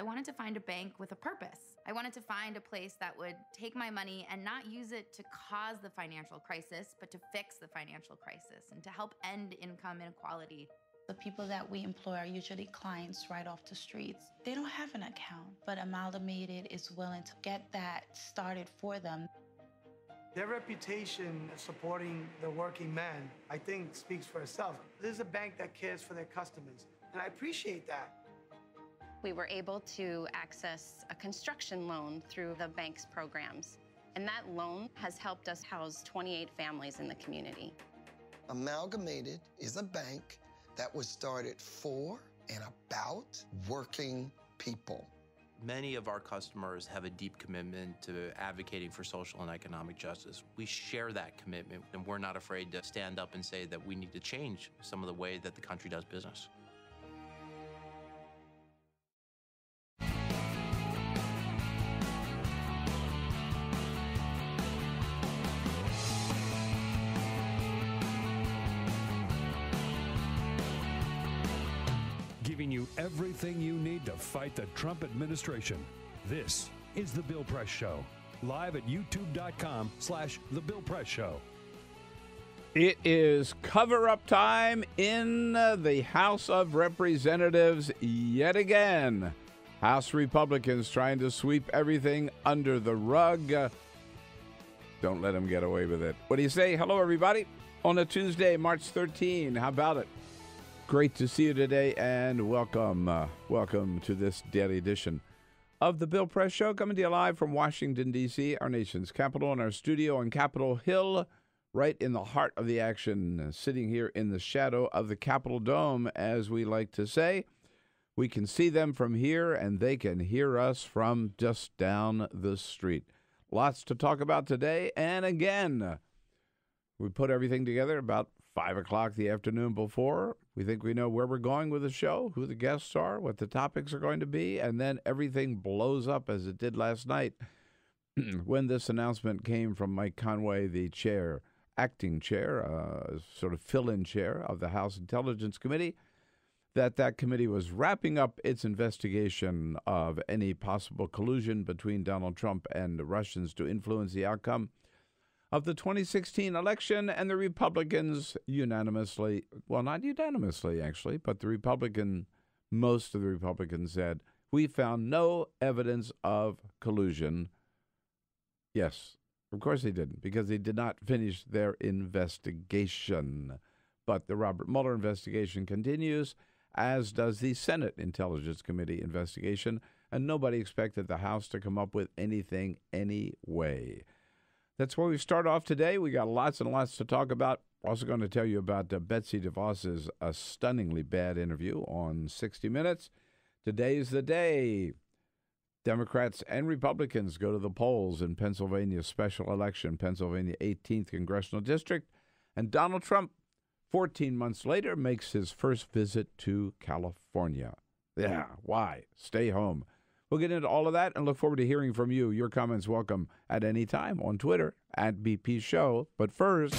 I wanted to find a bank with a purpose. I wanted to find a place that would take my money and not use it to cause the financial crisis, but to fix the financial crisis and to help end income inequality. The people that we employ are usually clients right off the streets. They don't have an account, but Amalgamated is willing to get that started for them. Their reputation of supporting the working man, I think, speaks for itself. This is a bank that cares for their customers, and I appreciate that. We were able to access a construction loan through the bank's programs, and that loan has helped us house 28 families in the community. Amalgamated is a bank that was started for and about working people. Many of our customers have a deep commitment to advocating for social and economic justice. We share that commitment, and we're not afraid to stand up and say that we need to change some of the way that the country does business. Giving you everything you need to fight the Trump administration. This is The Bill Press Show. Live at youtube.com/The Bill Press Show. It is cover-up time in the House of Representatives yet again. House Republicans trying to sweep everything under the rug. Don't let them get away with it. What do you say? Hello, everybody. On a Tuesday, March 13. How about it? Great to see you today, and welcome to this daily edition of the Bill Press Show, coming to you live from Washington, D.C., our nation's capital, and our studio on Capitol Hill, right in the heart of the action, sitting here in the shadow of the Capitol Dome, as we like to say. We can see them from here, and they can hear us from just down the street. Lots to talk about today, and again, we put everything together about 5 o'clock the afternoon before. We think we know where we're going with the show, who the guests are, what the topics are going to be, and then everything blows up as it did last night when this announcement came from Mike Conway, the acting chair, sort of fill-in chair of the House Intelligence Committee, that committee was wrapping up its investigation of any possible collusion between Donald Trump and the Russians to influence the outcome of the 2016 election, and the Republicans unanimously, well, not unanimously, actually, but most of the Republicans said, we found no evidence of collusion. Yes, of course they didn't, because they did not finish their investigation. But the Robert Mueller investigation continues, as does the Senate Intelligence Committee investigation, and nobody expected the House to come up with anything anyway. That's where we start off today. We got lots and lots to talk about. We're also going to tell you about Betsy DeVos's stunningly bad interview on 60 Minutes. Today's the day. Democrats and Republicans go to the polls in Pennsylvania's special election, Pennsylvania 18th Congressional District. And Donald Trump, 14 months later, makes his first visit to California. Yeah, why? Stay home. We'll get into all of that and look forward to hearing from you. Your comments welcome at any time on Twitter at BP Show. But first,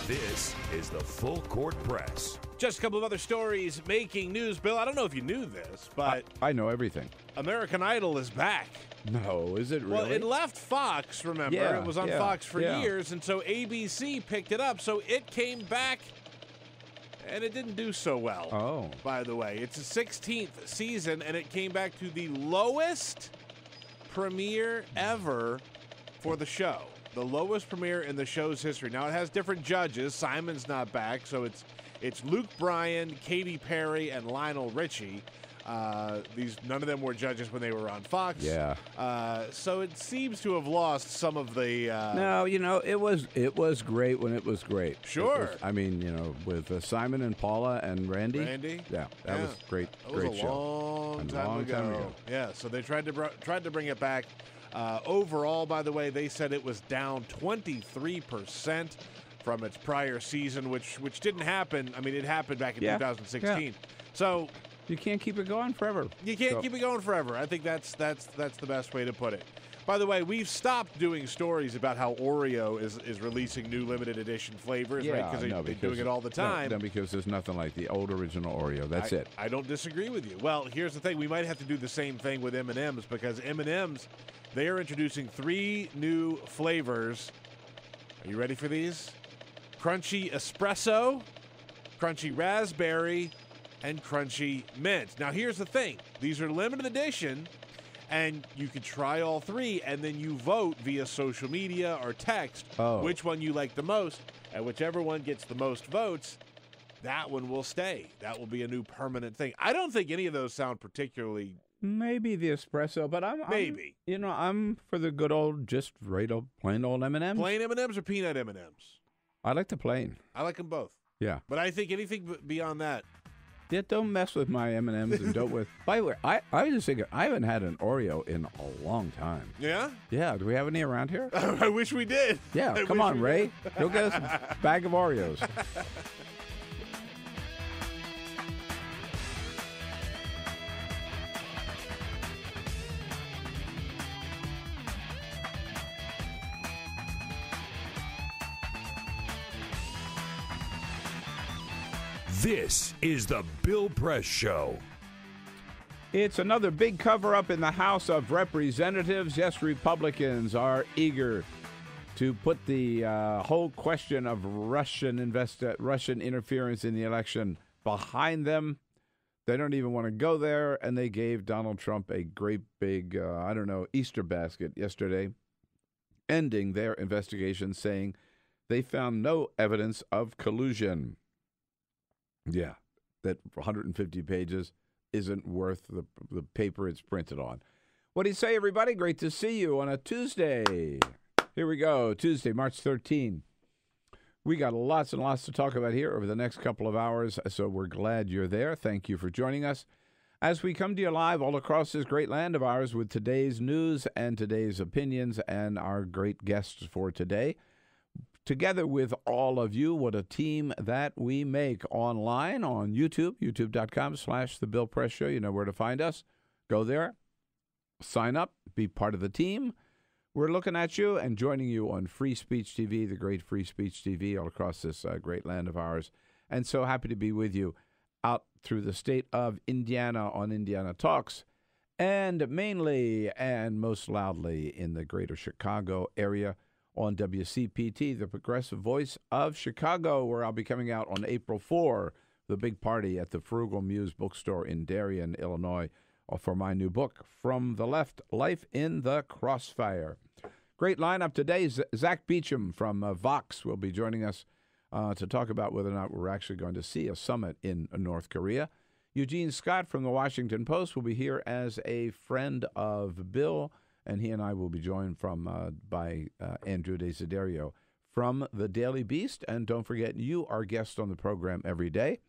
This is the Full Court Press. Just a couple of other stories making news, Bill. I don't know if you knew this, but I know everything. American Idol is back. No, is it really? Well, it left Fox, remember? Yeah, it was on Fox for years, and so ABC picked it up. So it came back, and it didn't do so well. Oh. By the way, it's the 16th season, and it came back to the lowest premiere ever for the show. The lowest premiere in the show's history. Now, it has different judges. Simon's not back, so it's Luke Bryan, Katy Perry, and Lionel Richie. None of them were judges when they were on Fox. Yeah. So it seems to have lost some of the. No, it was great when it was great. Sure. With Simon and Paula and Randy. Yeah, that was great. That was great a show. long time ago. Yeah. So they tried to bring it back. Overall, by the way, they said it was down 23% from its prior season, which didn't happen. I mean, it happened back in 2016. Yeah. So you can't keep it going forever. You can't keep it going forever. I think that's the best way to put it. By the way, we've stopped doing stories about how Oreo is releasing new limited edition flavors, right? Because they're doing it all the time. No, because there's nothing like the old original Oreo. That's it. I don't disagree with you. Well, here's the thing. We might have to do the same thing with M&M's because M&M's, they are introducing 3 new flavors. Are you ready for these? Crunchy espresso, crunchy raspberry, and crunchy mint. Now, here's the thing. These are limited edition, and you can try all 3, and then you vote via social media or text which one you like the most, and whichever one gets the most votes, that one will stay. That will be a new permanent thing. I don't think any of those sound particularly... Maybe the espresso, but I'm for the good old, just plain old M&M's. Plain M&M's or peanut M&M's? I like the plain. I like them both. Yeah. But I think anything beyond that... Yeah, don't mess with my M&Ms and don't with... By the way, I was just thinking, I haven't had an Oreo in a long time. Yeah? Yeah. Do we have any around here? I wish we did. Yeah, come on, Ray. Go get us a bag of Oreos. This is the Bill Press Show. It's another big cover-up in the House of Representatives. Yes, Republicans are eager to put the whole question of Russian interference in the election behind them. They don't even want to go there, and they gave Donald Trump a great big, Easter basket yesterday, ending their investigation, saying they found no evidence of collusion. Yeah, that 150 pages isn't worth the paper it's printed on. What do you say, everybody? Great to see you on a Tuesday. Here we go, Tuesday, March 13. We got lots and lots to talk about here over the next couple of hours, so we're glad you're there. Thank you for joining us as we come to you live all across this great land of ours with today's news and today's opinions and our great guests for today. Together with all of you, what a team that we make online on YouTube, youtube.com/The Bill Press Show. You know where to find us. Go there, sign up, be part of the team. We're looking at you and joining you on Free Speech TV, the great Free Speech TV all across this great land of ours. And so happy to be with you out through the state of Indiana on Indiana Talks, and mainly and most loudly in the greater Chicago area on WCPT, the progressive voice of Chicago, where I'll be coming out on April 4, the big party at the Frugal Muse bookstore in Darien, Illinois, for my new book, From the Left, Life in the Crossfire. Great lineup today. Zack Beauchamp from Vox will be joining us to talk about whether or not we're actually going to see a summit in North Korea. Eugene Scott from the Washington Post will be here as a friend of Bill, and he and I will be joined by Andrew Desiderio from the Daily Beast. And don't forget, you are guests on the program every day.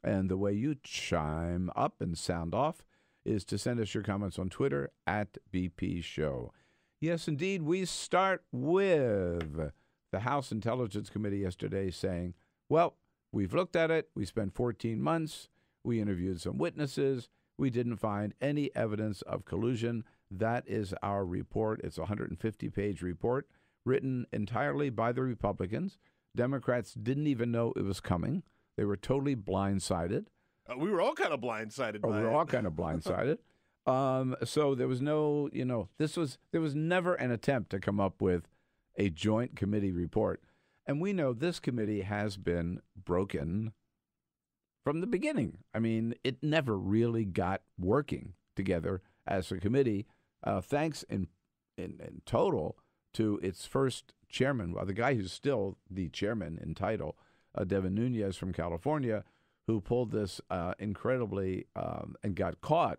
And the way you chime up and sound off is to send us your comments on Twitter at BP Show. Yes, indeed, we start with the House Intelligence Committee yesterday saying, well, we've looked at it. We spent 14 months. We interviewed some witnesses. We didn't find any evidence of collusion. That is our report. It's a 150-page report written entirely by the Republicans. Democrats didn't even know it was coming. They were totally blindsided. We were all kind of blindsided by it. We were all kind of blindsided. So there was no, there was never an attempt to come up with a joint committee report. And we know this committee has been broken from the beginning. I mean, it never really got working together as a committee. Thanks in total to its first chairman, well, the guy who's still the chairman in title, Devin Nunes from California, who pulled this incredibly and got caught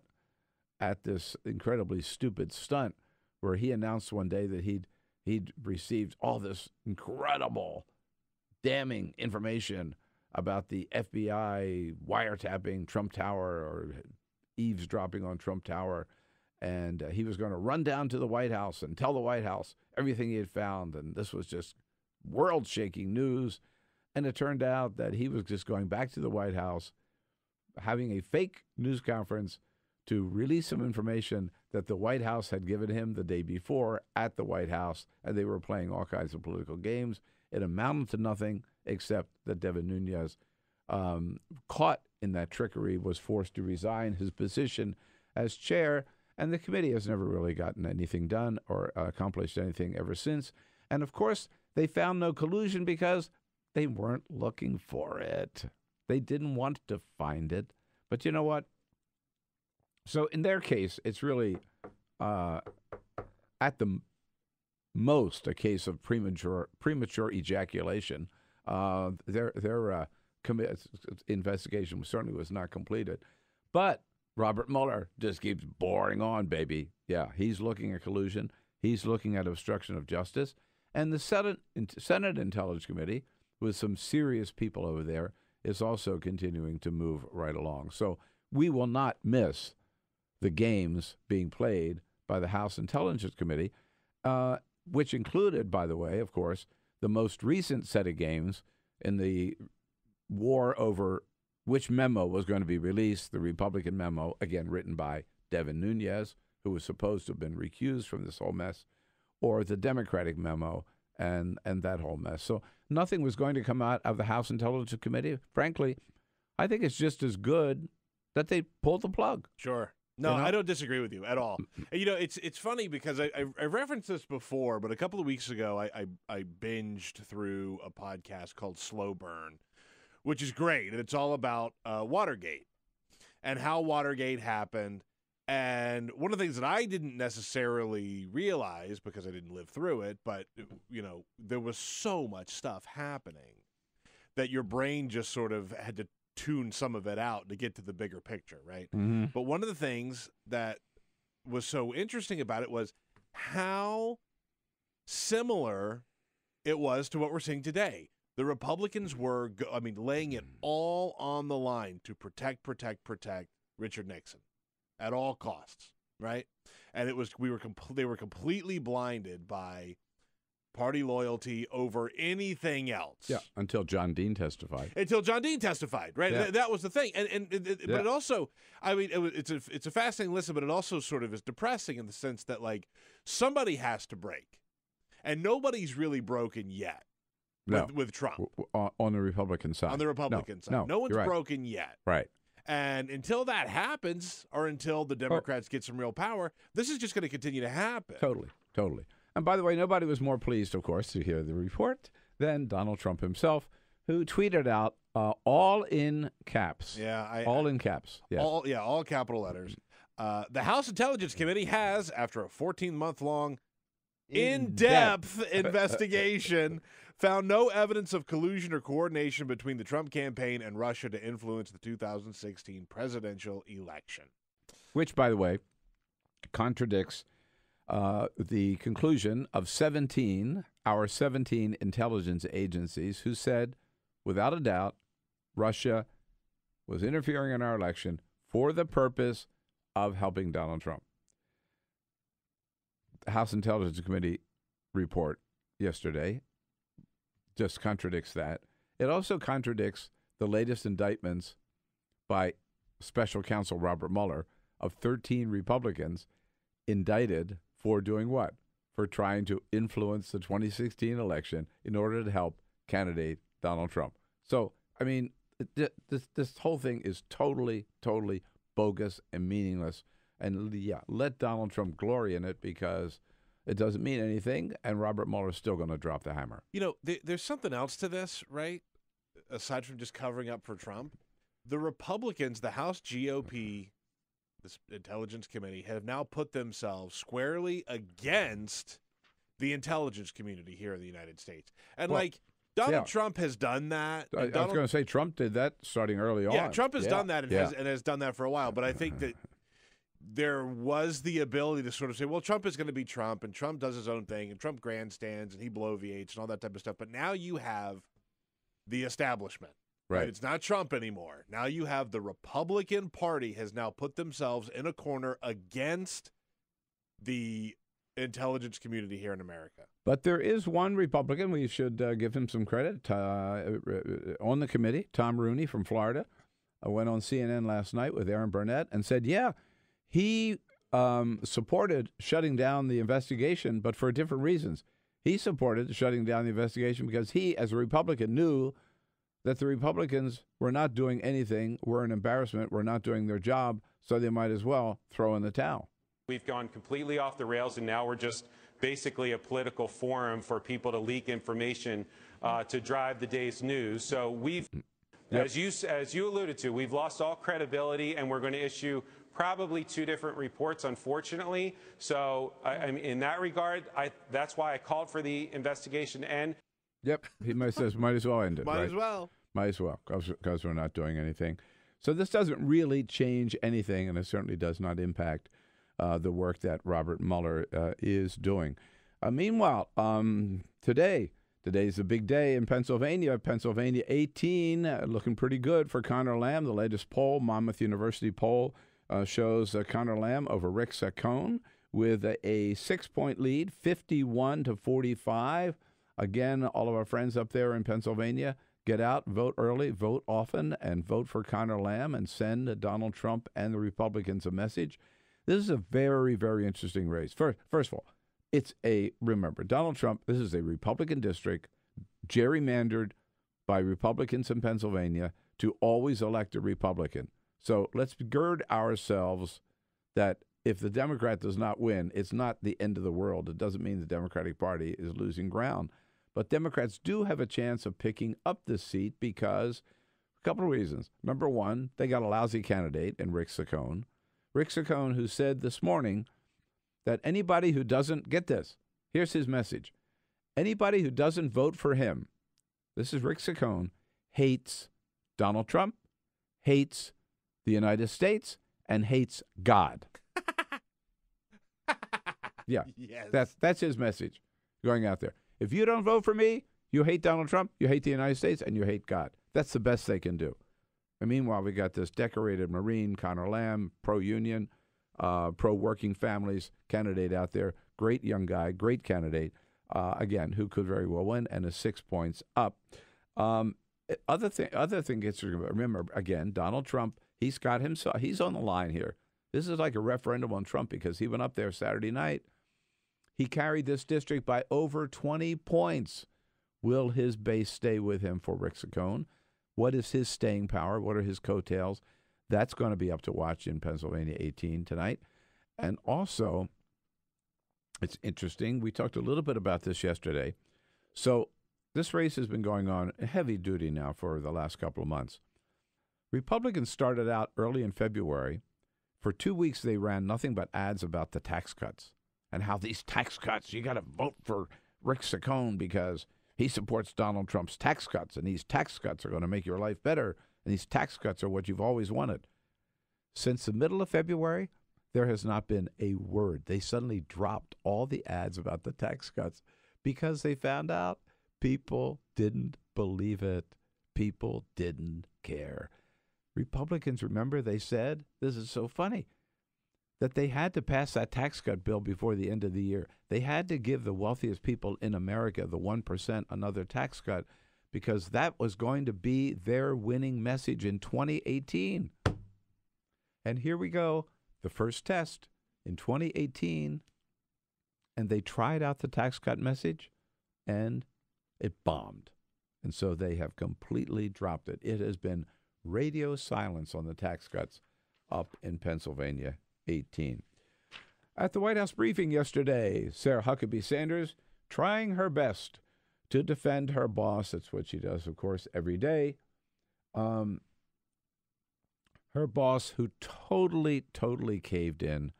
at this incredibly stupid stunt where he announced one day that he'd received all this incredible, damning information about the FBI wiretapping Trump Tower or eavesdropping on Trump Tower. And he was going to run down to the White House and tell the White House everything he had found. And this was just world-shaking news. And it turned out that he was just going back to the White House, having a fake news conference to release some information that the White House had given him the day before at the White House, and they were playing all kinds of political games. It amounted to nothing except that Devin Nunes, caught in that trickery, was forced to resign his position as chair, and the committee has never really gotten anything done or accomplished anything ever since. And, of course, they found no collusion because they weren't looking for it. They didn't want to find it. But you know what? So in their case, it's really, at the most, a case of premature ejaculation. Their investigation certainly was not completed. But Robert Mueller just keeps boring on, baby. Yeah, he's looking at collusion. He's looking at obstruction of justice. And the Senate Intelligence Committee, with some serious people over there, is also continuing to move right along. So we will not miss the games being played by the House Intelligence Committee, which included, by the way, of course, the most recent set of games in the war over which memo was going to be released, the Republican memo, again written by Devin Nunes, who was supposed to have been recused from this whole mess, or the Democratic memo and that whole mess. So nothing was going to come out of the House Intelligence Committee. Frankly, I think it's just as good that they pulled the plug. Sure. No, I don't disagree with you at all. You know, it's funny because I referenced this before, but a couple of weeks ago I binged through a podcast called Slow Burn, which is great, and it's all about Watergate and how Watergate happened. And one of the things that I didn't necessarily realize because I didn't live through it, but, you know, there was so much stuff happening that your brain just sort of had to tune some of it out to get to the bigger picture, right? Mm-hmm. But one of the things that was so interesting about it was how similar it was to what we're seeing today. The Republicans were, laying it all on the line to protect Richard Nixon at all costs, right? And it was they were completely blinded by party loyalty over anything else. Yeah, until John Dean testified. Right? Yeah. That was the thing. But it also, it's a fascinating listen, but it also sort of is depressing in the sense that, like, somebody has to break. And nobody's really broken yet with Trump. On the Republican side. On the Republican side. No one's broken yet. Right. And until that happens, or until the Democrats get some real power, this is just going to continue to happen. Totally. And by the way, nobody was more pleased, of course, to hear the report than Donald Trump himself, who tweeted out all in caps. Yeah, all in caps. Yes. All capital letters. The House Intelligence Committee has, after a 14-month-long in-depth investigation, found no evidence of collusion or coordination between the Trump campaign and Russia to influence the 2016 presidential election. Which, by the way, contradicts the conclusion of our 17 intelligence agencies who said, without a doubt, Russia was interfering in our election for the purpose of helping Donald Trump. The House Intelligence Committee report yesterday just contradicts that. It also contradicts the latest indictments by Special Counsel Robert Mueller of 13 Republicans indicted for doing what? For trying to influence the 2016 election in order to help candidate Donald Trump. So, I mean, this whole thing is totally bogus and meaningless. And, yeah, let Donald Trump glory in it because it doesn't mean anything, and Robert Mueller's still going to drop the hammer. You know, there's something else to this, right? Aside from just covering up for Trump, the Republicans, the House GOP, this Intelligence Committee, have now put themselves squarely against the intelligence community here in the United States. And, Donald Trump has done that. I was going to say Trump did that starting early on. Yeah, Trump has done that and has done that for a while. But I think that there was the ability to sort of say, well, Trump is going to be Trump, and Trump does his own thing, and Trump grandstands, and he bloviates, and all that type of stuff. But now you have the establishment. Right. It's not Trump anymore. Now you have the Republican Party has now put themselves in a corner against the intelligence community here in America. But there is one Republican, we should give him some credit, on the committee, Tom Rooney from Florida, went on CNN last night with Aaron Burnett and said, he supported shutting down the investigation, but for different reasons. He supported shutting down the investigation because he, as a Republican, knew that the Republicans were not doing anything, were an embarrassment, were not doing their job, so they might as well throw in the towel. We've gone completely off the rails, and now we're just basically a political forum for people to leak information to drive the day's news. So we've, as you alluded to, we've lost all credibility, and we're going to issue probably 2 different reports, unfortunately. So I mean, in that regard, that's why I called for the investigation to end. Yep, he says might as well end it. Might right? as well. Might as well, because we're not doing anything. So this doesn't really change anything, and it certainly does not impact the work that Robert Mueller is doing. Meanwhile, today's a big day in Pennsylvania. Pennsylvania 18, looking pretty good for Conor Lamb. The latest poll, Monmouth University poll, shows Conor Lamb over Rick Saccone with a 6-point lead, 51-45. Again, all of our friends up there in Pennsylvania, get out, vote early, vote often, and vote for Conor Lamb and send Donald Trump and the Republicans a message. This is a very, very interesting race. First of all, remember, Donald Trump, this is a Republican district, gerrymandered by Republicans in Pennsylvania to always elect a Republican. So let's gird ourselves that if the Democrat does not win, it's not the end of the world. It doesn't mean the Democratic Party is losing ground. But Democrats do have a chance of picking up this seat because a couple of reasons. Number one, they got a lousy candidate in Rick Saccone. Rick Saccone, who said this morning that anybody who doesn't, get this, here's his message. Anybody who doesn't vote for him, this is Rick Saccone, hates Donald Trump, hates the United States, and hates God. Yeah, yes. That's his message going out there. If you don't vote for me, you hate Donald Trump, you hate the United States, and you hate God. That's the best they can do. And meanwhile, we got this decorated Marine, Conor Lamb, pro-union, pro-working families candidate out there. Great young guy, great candidate, again, who could very well win, and is 6 points up. Other thing gets to remember, again, Donald Trump, he's got himself, he's on the line here. This is like a referendum on Trump because he went up there Saturday night. He carried this district by over 20 points. Will his base stay with him for Rick Saccone? What is his staying power? What are his coattails? That's going to be up to watch in Pennsylvania 18 tonight. And also, it's interesting. We talked a little bit about this yesterday. So this race has been going on heavy duty now for the last couple of months. Republicans started out early in February. For 2 weeks, they ran nothing but ads about the tax cuts and how these tax cuts, you got to vote for Rick Saccone because he supports Donald Trump's tax cuts, and these tax cuts are going to make your life better, and these tax cuts are what you've always wanted. Since the middle of February, there has not been a word. They suddenly dropped all the ads about the tax cuts because they found out people didn't believe it. People didn't care. Republicans, remember, they said, this is so funny, that they had to pass that tax cut bill before the end of the year. They had to give the wealthiest people in America, the 1%, another tax cut because that was going to be their winning message in 2018. And here we go, the first test in 2018, and they tried out the tax cut message, and it bombed. And so they have completely dropped it. It has been radio silence on the tax cuts up in Pennsylvania 18. At the White House briefing yesterday, Sarah Huckabee Sanders trying her best to defend her boss. That's what she does, of course, every day. Her boss, who totally caved in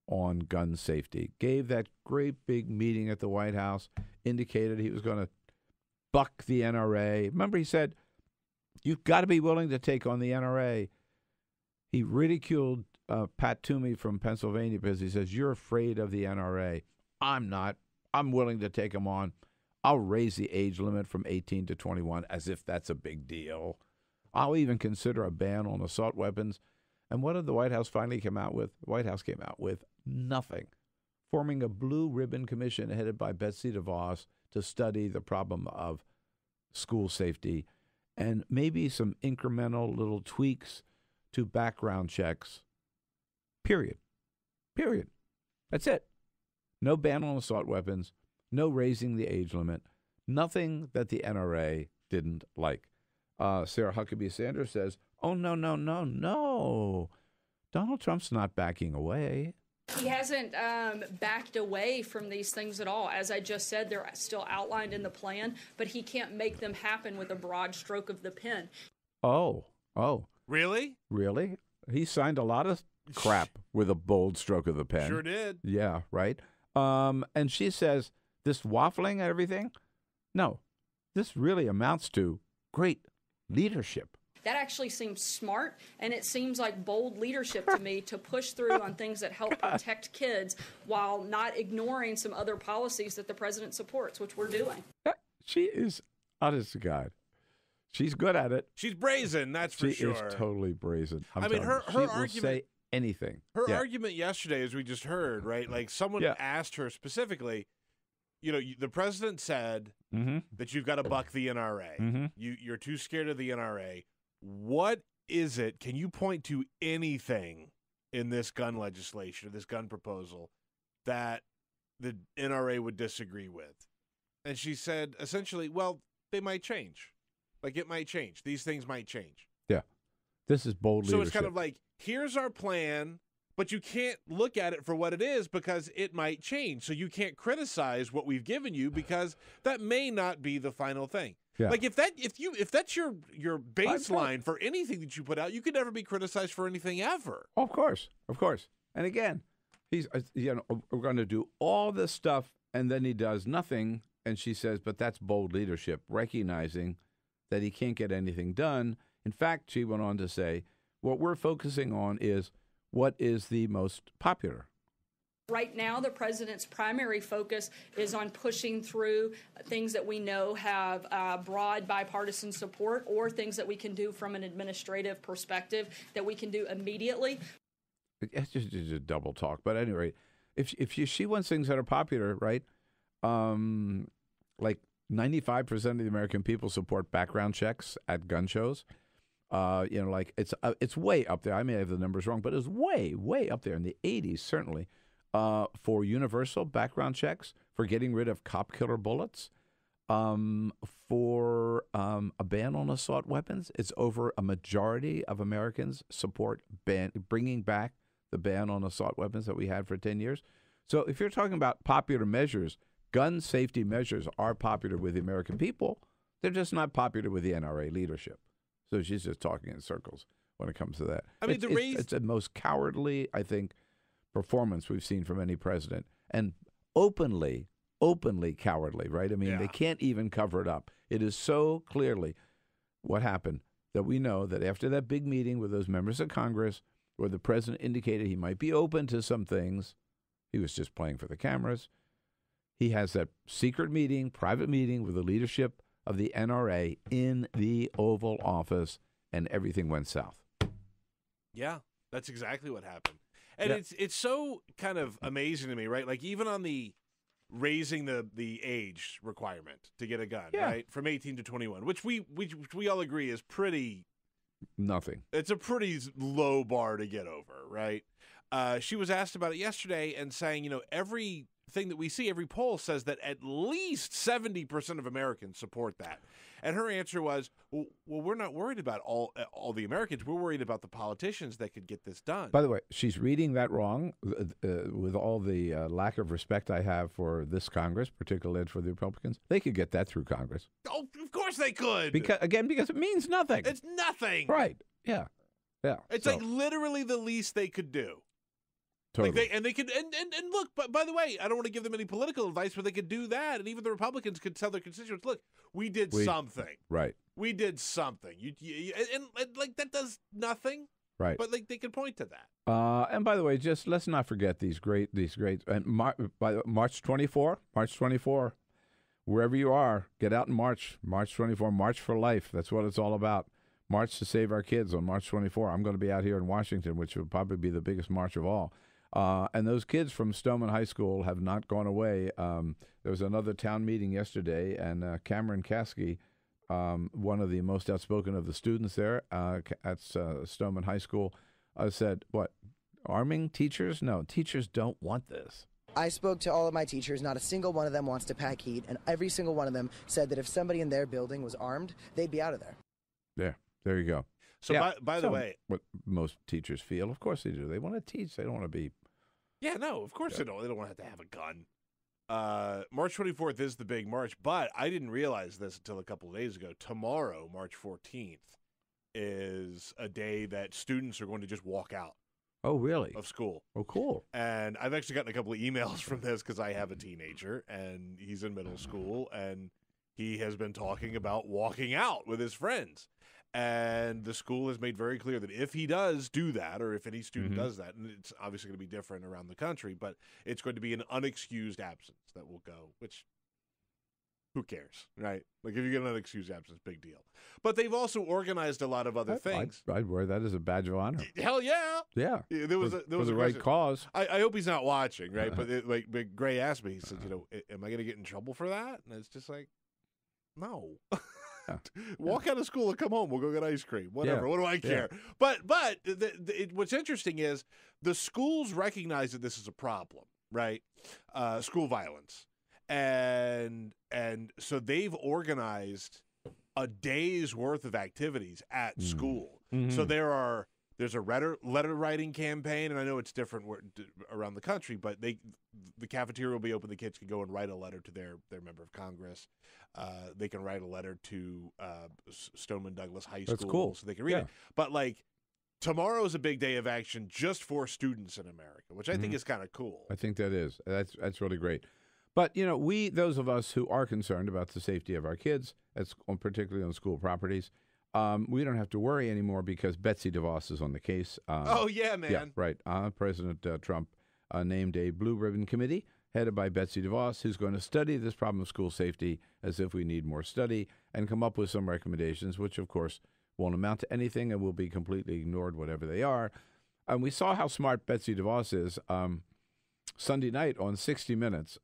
on gun safety, gave that great big meeting at the White House, indicated he was going to buck the NRA. Remember, he said, you've got to be willing to take on the NRA. He ridiculed Pat Toomey from Pennsylvania because he says, you're afraid of the NRA. I'm not. I'm willing to take them on. I'll raise the age limit from 18 to 21 as if that's a big deal. I'll even consider a ban on assault weapons. And what did the White House finally come out with? The White House came out with nothing, forming a blue ribbon commission headed by Betsy DeVos to study the problem of school safety and maybe some incremental little tweaks to background checks, period. Period. That's it. No ban on assault weapons, no raising the age limit, nothing that the NRA didn't like. Sarah Huckabee Sanders says, oh, no, no, no, no. Donald Trump's not backing away. He hasn't backed away from these things at all. As I just said, they're still outlined in the plan, but he can't make them happen with a broad stroke of the pen. Oh. Really? Really? He signed a lot of crap with a bold stroke of the pen. Sure did. Yeah, right. And she says, this waffling and everything, no, this really amounts to great leadership. That actually seems smart, and it seems like bold leadership to me to push through on things that help protect kids while not ignoring some other policies that the president supports, which we're doing. She is, honest to God, she's good at it. She's brazen, that's for sure. She is totally brazen. I mean, her argument will say anything. Her argument yesterday, as we just heard, right? Like someone asked her specifically, you know, the president said that you've got to buck the NRA. You're too scared of the NRA. What is it? Can you point to anything in this gun legislation, or this gun proposal, that the NRA would disagree with? And she said, essentially, well, they might change. Like, it might change. These things might change. Yeah. This is bold leadership. So it's kind of like, here's our plan, but you can't look at it for what it is because it might change. So you can't criticize what we've given you because that may not be the final thing. Yeah. Like if that's your baseline for anything that you put out, you could never be criticized for anything ever. Of course. And again, he's we're going to do all this stuff, and then he does nothing. And she says, but that's bold leadership, recognizing that he can't get anything done. In fact, she went on to say, what we're focusing on is what is the most popular. Right now, the president's primary focus is on pushing through things that we know have broad bipartisan support, or things that we can do from an administrative perspective that we can do immediately. It's just a double talk. But anyway, if she wants things that are popular, right, like 95% of the American people support background checks at gun shows. Like it's way up there. I may have the numbers wrong, but it's way, way up there in the 80s, certainly. For universal background checks, for getting rid of cop killer bullets, for a ban on assault weapons. It's over a majority of Americans support bringing back the ban on assault weapons that we had for 10 years. So if you're talking about popular measures, gun safety measures are popular with the American people. They're just not popular with the NRA leadership. So she's just talking in circles when it comes to that. I mean, it's the most cowardly, I think, performance we've seen from any president, and openly cowardly, right? I mean, They can't even cover it up. It is so clearly what happened that we know that after that big meeting with those members of Congress where the president indicated he might be open to some things, he was just playing for the cameras. He has that secret meeting, private meeting with the leadership of the NRA in the Oval Office, and everything went south. Yeah, that's exactly what happened. And it's so kind of amazing to me, right? Like even on the raising the age requirement to get a gun, right, from 18 to 21, which we all agree is pretty nothing. It's a pretty low bar to get over, right? She was asked about it yesterday and saying, everything that we see, every poll says that at least 70% of Americans support that. And her answer was, well, we're not worried about all the Americans. We're worried about the politicians that could get this done. By the way, she's reading that wrong. With all the lack of respect I have for this Congress, particularly for the Republicans, they could get that through Congress. Oh, of course they could. Because it means nothing. It's nothing. Right. Yeah. It's like literally the least they could do. Totally. Like they could and look, but by the way, I don't want to give them any political advice, but they could do that, and even the Republicans could tell their constituents, "Look, we did something. Right. We did something. And like that does nothing. Right. But like they could point to that. And by the way, just let's not forget these great and March 24, wherever you are, get out and march. March 24, March for Life. That's what it's all about. March to save our kids on March 24. I'm going to be out here in Washington, which will probably be the biggest march of all. And those kids from Stoneman High School have not gone away. There was another town meeting yesterday, and Cameron Caskey, one of the most outspoken of the students there at Stoneman High School, said, Arming teachers? No, teachers don't want this. I spoke to all of my teachers. Not a single one of them wants to pack heat, and every single one of them said that if somebody in their building was armed, they'd be out of there. There you go. So by the way, what most teachers feel, of course they do. They want to teach. They don't want to be. Yeah, no, of course they don't. They don't want to have a gun. March 24th is the big march, but I didn't realize this until a couple of days ago. Tomorrow, March 14th, is a day that students are going to just walk out. Oh, really? Of school. Oh, cool. And I've actually gotten a couple of emails from this because I have a teenager, and he's in middle school, and he has been talking about walking out with his friends. And the school has made very clear that if he does do that, or if any student does that, and it's obviously going to be different around the country, but it's going to be an unexcused absence that will go, which, who cares, right? Like, if you get an unexcused absence, big deal. But they've also organized a lot of other things. I'd wear that as a badge of honor. Hell yeah. Yeah. There was for a the right question. cause. I hope he's not watching, right? But Gray asked me, he said, am I going to get in trouble for that? And it's just like, no. Walk out of school and come home. We'll go get ice cream. Whatever. What do I care? But what's interesting is the schools recognize that this is a problem, right? School violence. And so they've organized a day's worth of activities at school. So there's a letter writing campaign, and I know it's different around the country, but the cafeteria will be open. The kids can go and write a letter to their member of Congress. They can write a letter to Stoneman Douglas High School. That's cool. So they can read it. But tomorrow is a big day of action just for students in America, which I think is kind of cool. I think that is. That's really great. But, those of us who are concerned about the safety of our kids, particularly on school properties, we don't have to worry anymore because Betsy DeVos is on the case. Oh, yeah, man. Yeah, right. President Trump named a blue ribbon committee headed by Betsy DeVos, who's going to study this problem of school safety as if we need more study and come up with some recommendations, which, of course, won't amount to anything and will be completely ignored, whatever they are. And we saw how smart Betsy DeVos is Sunday night on 60 Minutes.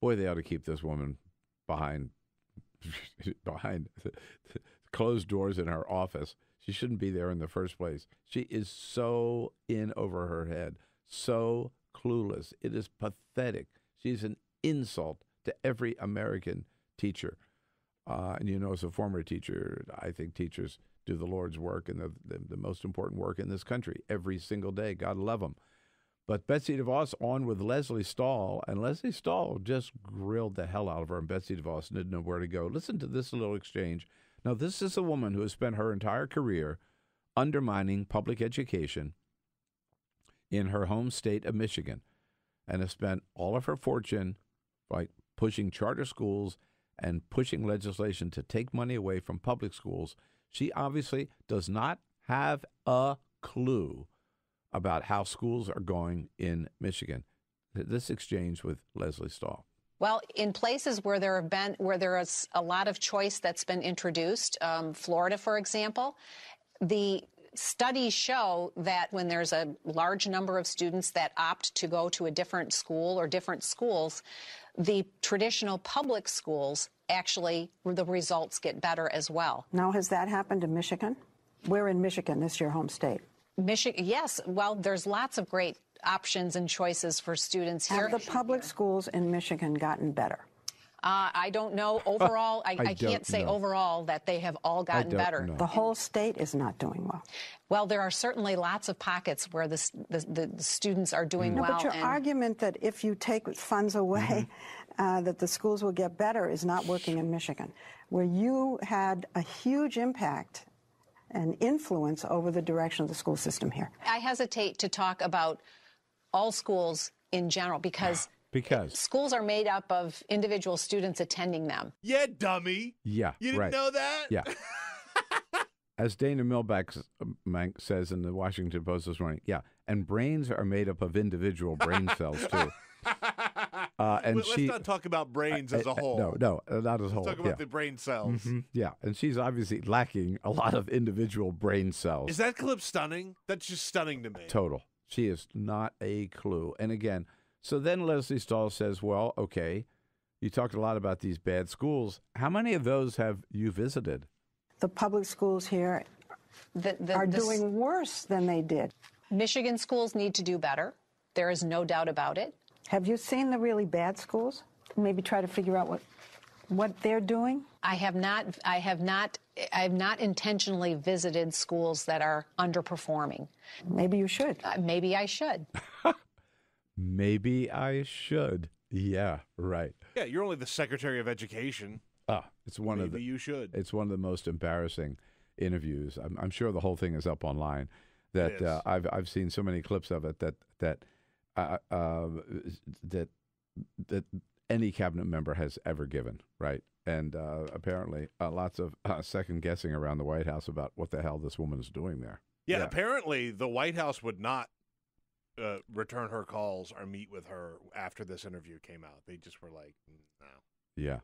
Boy, they ought to keep this woman behind closed doors in her office. She shouldn't be there in the first place. She is so in over her head, so clueless. It is pathetic. She's an insult to every American teacher. And as a former teacher, I think teachers do the Lord's work and the most important work in this country every single day. God love them. But Betsy DeVos on with Leslie Stahl, and Leslie Stahl just grilled the hell out of her, and Betsy DeVos didn't know where to go. Listen to this little exchange. Now, this is a woman who has spent her entire career undermining public education in her home state of Michigan and has spent all of her fortune pushing charter schools and pushing legislation to take money away from public schools. She obviously does not have a clue about how schools are going in Michigan. This exchange with Leslie Stahl. Well, in places where there is a lot of choice that's been introduced, Florida, for example, the studies show that when there's a large number of students that opt to go to a different school or different schools, the traditional public schools, actually, the results get better as well. Now, has that happened in Michigan? We're in Michigan. This is your home state. Michigan, yes. Well, there's lots of great options and choices for students here. Have the public schools in Michigan gotten better? I don't know. Overall, I can't say overall that they have all gotten better. The whole state is not doing well. Well, there are certainly lots of pockets where the students are doing well. But your argument that if you take funds away, that the schools will get better is not working in Michigan, where you had a huge impact and influence over the direction of the school system here. I hesitate to talk about all schools in general because schools are made up of individual students attending them. Yeah, dummy. Yeah, you didn't know that? Yeah. As Dana Milbank says in the Washington Post this morning, and brains are made up of individual brain cells, too. Let's not talk about brains as a whole. No, not as a whole. Let's talk about the brain cells. Yeah, and she's obviously lacking a lot of individual brain cells. Is that clip stunning? That's just stunning to me. Total. She is not a clue. And again, so then Leslie Stahl says, well, okay, you talked a lot about these bad schools. How many of those have you visited? The public schools here are doing worse than they did. Michigan schools need to do better. There is no doubt about it. Have you seen the really bad schools? Maybe try to figure out what they're doing? I have not intentionally visited schools that are underperforming. Maybe you should. Maybe I should. Maybe I should. Yeah, right. Yeah, you're only the Secretary of Education. It's one of the. You should. It's one of the most embarrassing interviews. I'm sure the whole thing is up online. That I've seen so many clips of it that any cabinet member has ever given, right? And apparently lots of second guessing around the White House about what the hell this woman is doing there. Yeah, apparently the White House would not return her calls or meet with her after this interview came out. They just were like, no. Yeah.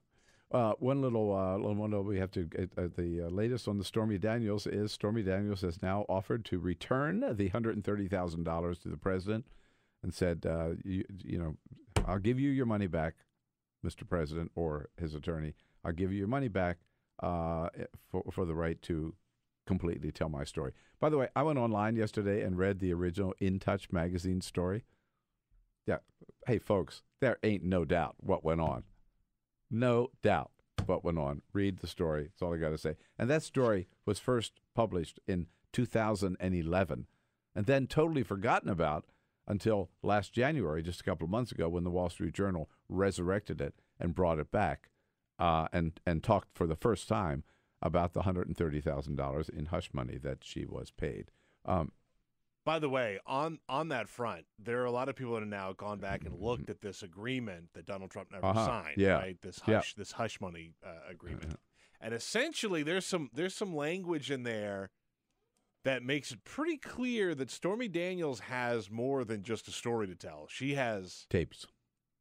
One little we have to the latest on the Stormy Daniels is Stormy Daniels has now offered to return the $130,000 to the president and said, you know, I'll give you your money back, Mr. President, or his attorney. I'll give you your money back for the right to completely tell my story. By the way, I went online yesterday and read the original In Touch magazine story. Yeah. Hey, folks, there ain't no doubt what went on. No doubt what went on. Read the story. That's all I got to say. And that story was first published in 2011 and then totally forgotten about until last January, just a couple of months ago, when the Wall Street Journal resurrected it and brought it back and talked for the first time about the $130,000 in hush money that she was paid. By the way, on that front, there are a lot of people that have now gone back and looked at this agreement that Donald Trump never signed, right? This hush money agreement, and essentially there's some language in there that makes it pretty clear that Stormy Daniels has more than just a story to tell. She has tapes,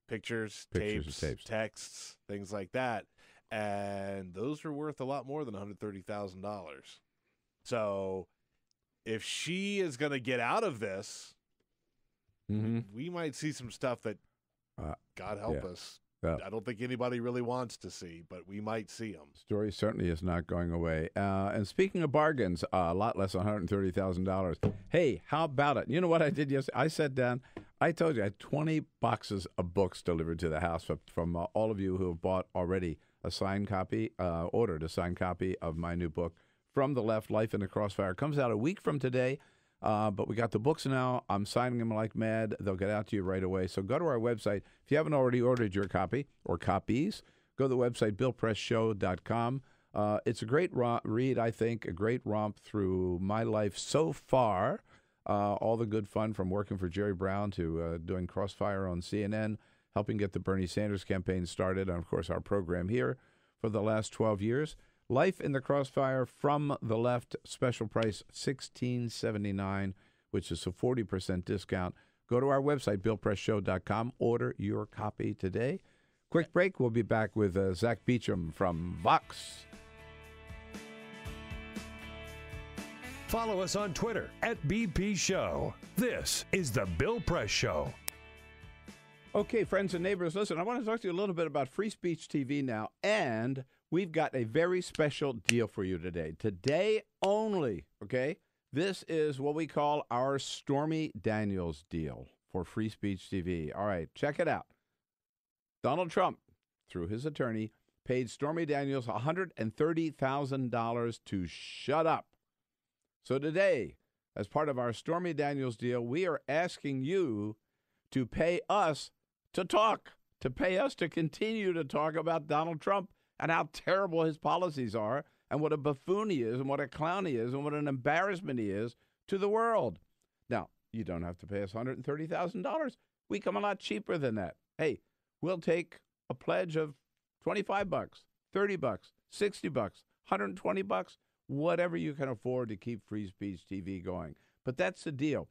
pictures, tapes, texts, things like that, and those are worth a lot more than $130,000. So if she is going to get out of this, we might see some stuff that, God help us, I don't think anybody really wants to see, but we might see them. Story certainly is not going away. And speaking of bargains, a lot less than $130,000. Hey, how about it? You know what I did yesterday? I sat down. I told you I had 20 boxes of books delivered to the house from all of you who have bought already a signed copy, ordered a signed copy of my new book, From the Left, Life in the Crossfire. Comes out a week from today, but we got the books now. I'm signing them like mad. They'll get out to you right away. So go to our website. If you haven't already ordered your copy or copies, go to the website, BillPressShow.com. It's a great read, I think, a great romp through my life so far. All the good fun from working for Jerry Brown to doing Crossfire on CNN, helping get the Bernie Sanders campaign started, and, of course, our program here for the last 12 years. Life in the Crossfire, From the Left, special price $16.79, which is a 40% discount. Go to our website, BillPressShow.com. Order your copy today. Quick break. We'll be back with Zack Beauchamp from Vox. Follow us on Twitter @BP Show. This is the Bill Press Show. Okay, friends and neighbors, listen, I want to talk to you a little bit about Free Speech TV now, and we've got a very special deal for you today. Today only, okay? This is what we call our Stormy Daniels deal for Free Speech TV. All right, check it out. Donald Trump, through his attorney, paid Stormy Daniels $130,000 to shut up. So today, as part of our Stormy Daniels deal, we are asking you to pay us to talk, to pay us to continue to talk about Donald Trump and how terrible his policies are and what a buffoon he is and what a clown he is and what an embarrassment he is to the world. Now, you don't have to pay us $130,000. We come a lot cheaper than that. Hey, we'll take a pledge of $25, $30, $60, $120, whatever you can afford to keep Free Speech TV going. But that's the deal.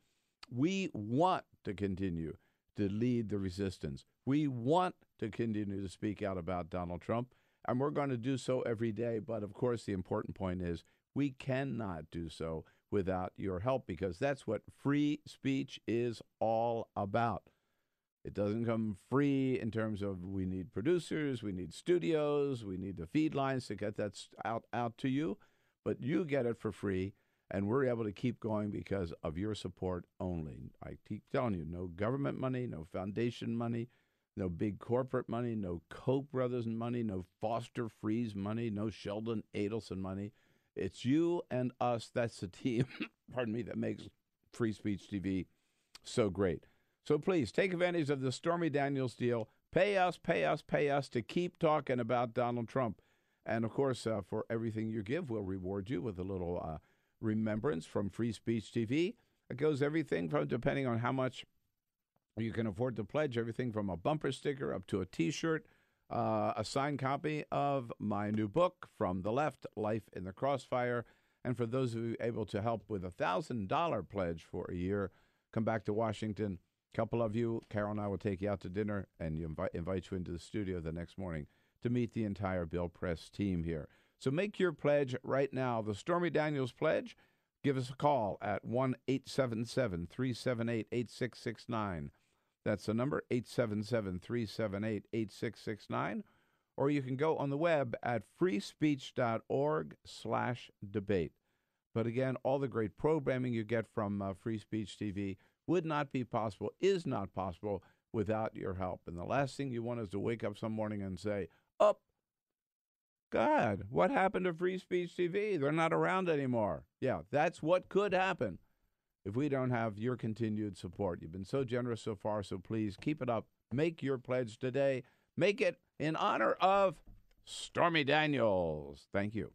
We want to continue to lead the resistance. We want to continue to speak out about Donald Trump, and we're going to do so every day. But, of course, the important point is we cannot do so without your help, because that's what free speech is all about. It doesn't come free in terms of we need producers, we need studios, we need the feed lines to get that out to you, but you get it for free. And we're able to keep going because of your support only. I keep telling you, no government money, no foundation money, no big corporate money, no Koch brothers money, no Foster Freeze money, no Sheldon Adelson money. It's you and us. That's the team, pardon me, that makes Free Speech TV so great. So please take advantage of the Stormy Daniels deal. Pay us, pay us, pay us to keep talking about Donald Trump. And, of course, for everything you give, we'll reward you with a little remembrance from Free Speech TV. It goes everything from, depending on how much you can afford to pledge, everything from a bumper sticker up to a T-shirt, a signed copy of my new book, From the Left, Life in the Crossfire. And for those of you able to help with a $1,000 pledge for a year, come back to Washington. A couple of you, Carol and I will take you out to dinner and invite you into the studio the next morning to meet the entire Bill Press team here. So make your pledge right now. The Stormy Daniels pledge, give us a call at 1-877-378-8669. That's the number, 877-378-8669. Or you can go on the web at freespeech.org/debate. But again, all the great programming you get from Free Speech TV would not be possible, is not possible without your help. And the last thing you want is to wake up some morning and say, oh, God, what happened to Free Speech TV? They're not around anymore. Yeah, that's what could happen if we don't have your continued support. You've been so generous so far, so please keep it up. Make your pledge today. Make it in honor of Stormy Daniels. Thank you.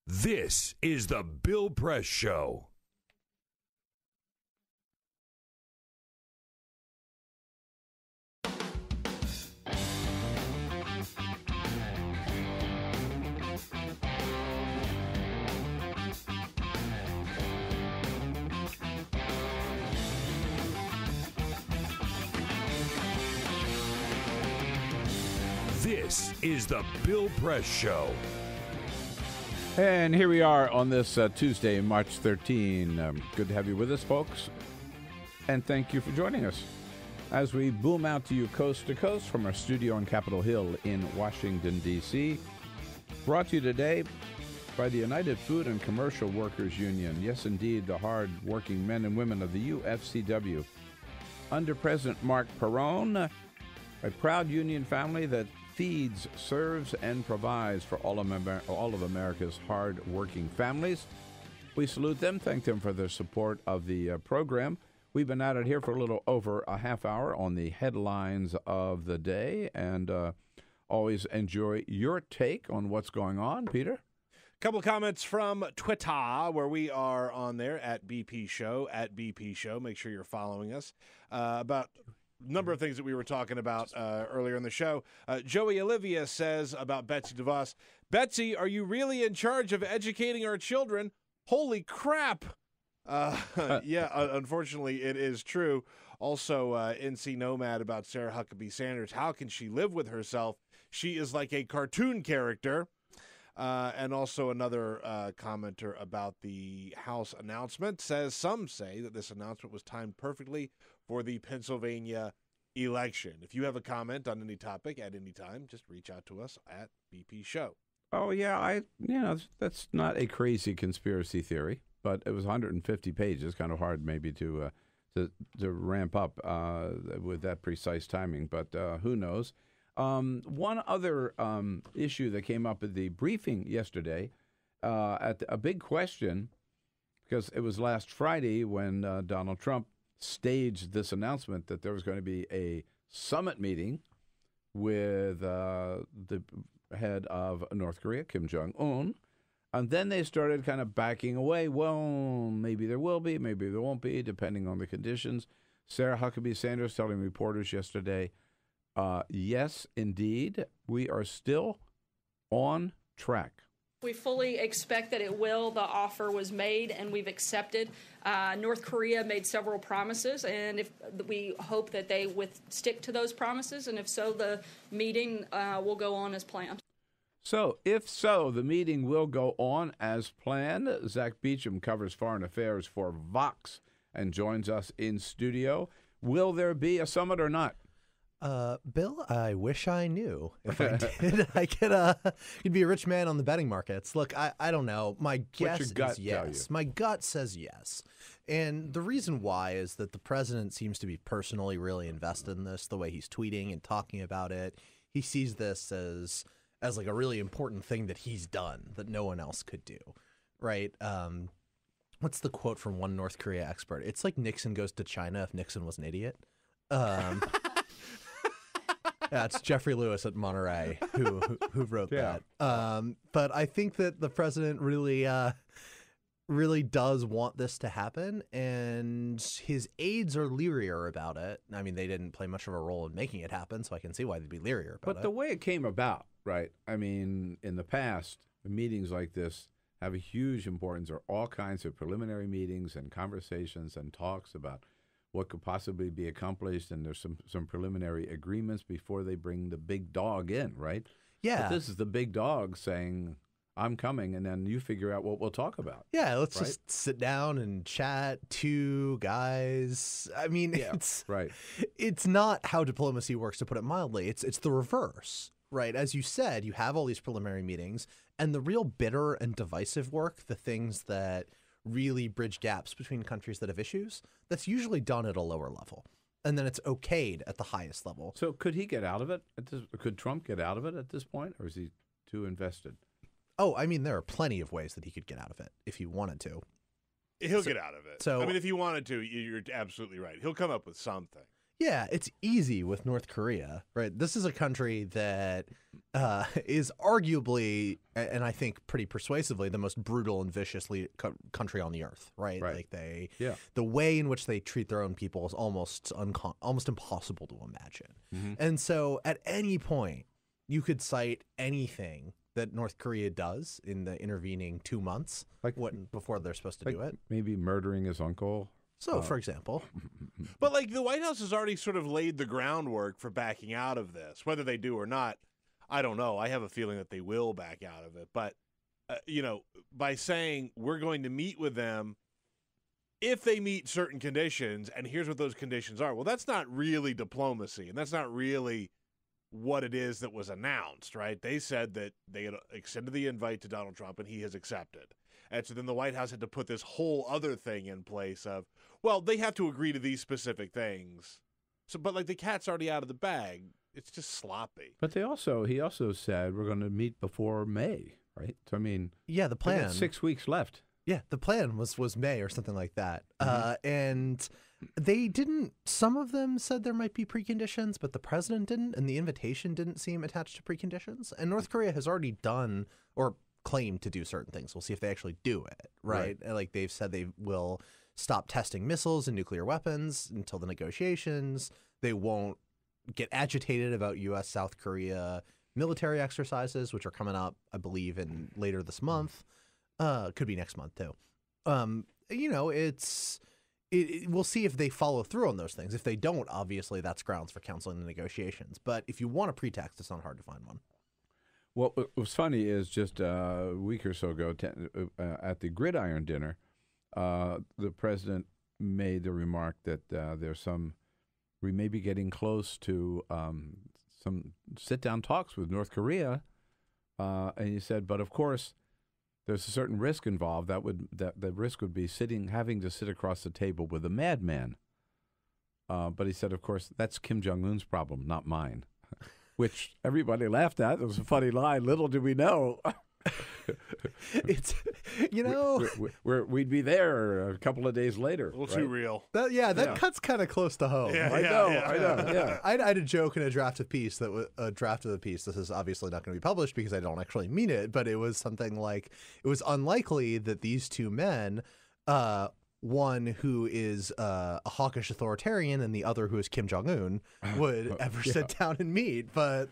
This is the Bill Press Show. This is the Bill Press Show. And here we are on this Tuesday, March 13. Good to have you with us, folks. And thank you for joining us as we boom out to you coast to coast from our studio on Capitol Hill in Washington, D.C. Brought to you today by the United Food and Commercial Workers Union. Yes, indeed, the hard-working men and women of the UFCW. Under President Mark Perone, a proud union family that feeds, serves, and provides for all of America's hard-working families. We salute them, thank them for their support of the program. We've been at it here for a little over a half hour on the headlines of the day, and always enjoy your take on what's going on. Peter? A couple of comments from Twitter, where we are on there at BP Show, Make sure you're following us. About number of things that we were talking about earlier in the show. Joey Olivia says about Betsy DeVos, Betsy, are you really in charge of educating our children? Holy crap. Yeah, unfortunately, it is true. Also, NC Nomad about Sarah Huckabee Sanders. How can she live with herself? She is like a cartoon character. And also another commenter about the House announcement says, some say that this announcement was timed perfectly for the Pennsylvania election. If you have a comment on any topic at any time, just reach out to us at BP Show. Oh, yeah, that's not a crazy conspiracy theory, but it was 150 pages, kind of hard maybe to ramp up with that precise timing, but who knows. One other issue that came up at the briefing yesterday, at a big question, because it was last Friday when Donald Trump staged this announcement that there was going to be a summit meeting with the head of North Korea, Kim Jong-un, and then they started kind of backing away. Well, maybe there will be, maybe there won't be, depending on the conditions. Sarah Huckabee Sanders telling reporters yesterday, yes, indeed, we are still on track. We fully expect that it will. The offer was made and we've accepted. North Korea made several promises, and if we hope that they stick to those promises, and if so, the meeting will go on as planned. So, if so, the meeting will go on as planned. Zack Beauchamp covers foreign affairs for Vox and joins us in studio. Will there be a summit or not? Bill, I wish I knew. If I did, I could be a rich man on the betting markets. Look, I don't know. My guess is yes. My gut says yes. And the reason why is that the president seems to be personally really invested in this, the way he's tweeting and talking about it. He sees this as like a really important thing that he's done that no one else could do, right? What's the quote from one North Korea expert? It's like Nixon goes to China if Nixon was an idiot. Yeah, it's Jeffrey Lewis at Monterey who wrote that. But I think that the president really does want this to happen, and his aides are leerier about it. I mean, they didn't play much of a role in making it happen, so I can see why they'd be leerier about it. But the way it came about, right? I mean, in the past, meetings like this have a huge importance. There are all kinds of preliminary meetings and conversations and talks about what could possibly be accomplished, and there's some preliminary agreements before they bring the big dog in, right? Yeah. But this is the big dog saying, I'm coming, and then you figure out what we'll talk about. Yeah, let's just sit down and chat, two guys. I mean, it's not how diplomacy works, to put it mildly. It's the reverse, right? As you said, you have all these preliminary meetings, and the real bitter and divisive work, the things that really bridge gaps between countries that have issues, that's usually done at a lower level. And then it's okayed at the highest level. So could he get out of it? Could Trump get out of it at this point, or is he too invested? Oh, I mean, there are plenty of ways that he could get out of it if he wanted to. He'll get out of it. So, I mean, if he wanted to, you're absolutely right. He'll come up with something. Yeah, it's easy with North Korea, right? This is a country that is arguably, and I think pretty persuasively, the most brutal and vicious country on the earth, right? Like the way in which they treat their own people is almost impossible to imagine. Mm-hmm. And so at any point, you could cite anything that North Korea does in the intervening 2 months, before they're supposed to do it. Maybe murdering his uncle. So, for example. But, like, the White House has already sort of laid the groundwork for backing out of this. Whether they do or not, I don't know. I have a feeling that they will back out of it. But, by saying we're going to meet with them if they meet certain conditions, and here's what those conditions are, well, that's not really diplomacy, and that's not really what it is that was announced, right? They said that they had extended the invite to Donald Trump, and he has accepted. And so then the White House had to put this whole other thing in place of, well, they have to agree to these specific things. So, but like the cat's already out of the bag. It's just sloppy. But he also said we're going to meet before May, right? So I mean, yeah, the plan. They got 6 weeks left. Yeah, the plan was May or something like that. Mm-hmm. And they didn't. Some of them said there might be preconditions, but the president didn't, and the invitation didn't seem attached to preconditions. And North Korea has already done or claim to do certain things. We'll see if they actually do it, right? Like they've said they will stop testing missiles and nuclear weapons until the negotiations. They won't get agitated about U.S. South Korea military exercises, which are coming up, I believe, in later this month. Could be next month too. We'll see if they follow through on those things. If they don't, obviously that's grounds for canceling the negotiations. But if you want a pretext, it's not hard to find one. Well, what's funny is just a week or so ago at the Gridiron dinner, the president made the remark that we may be getting close to some sit-down talks with North Korea, and he said, but of course, there's a certain risk involved. The risk would be having to sit across the table with a madman. But he said, of course, that's Kim Jong-un's problem, not mine. Which everybody laughed at. It was a funny line. Little did we know. It's, we'd be there a couple of days later. A little too real. That cuts kind of close to home. I know. I had a joke in a draft of the piece. This is obviously not going to be published because I don't actually mean it, but it was something like, it was unlikely that these two men, one who is a hawkish authoritarian and the other who is Kim Jong-un, would ever sit down and meet. But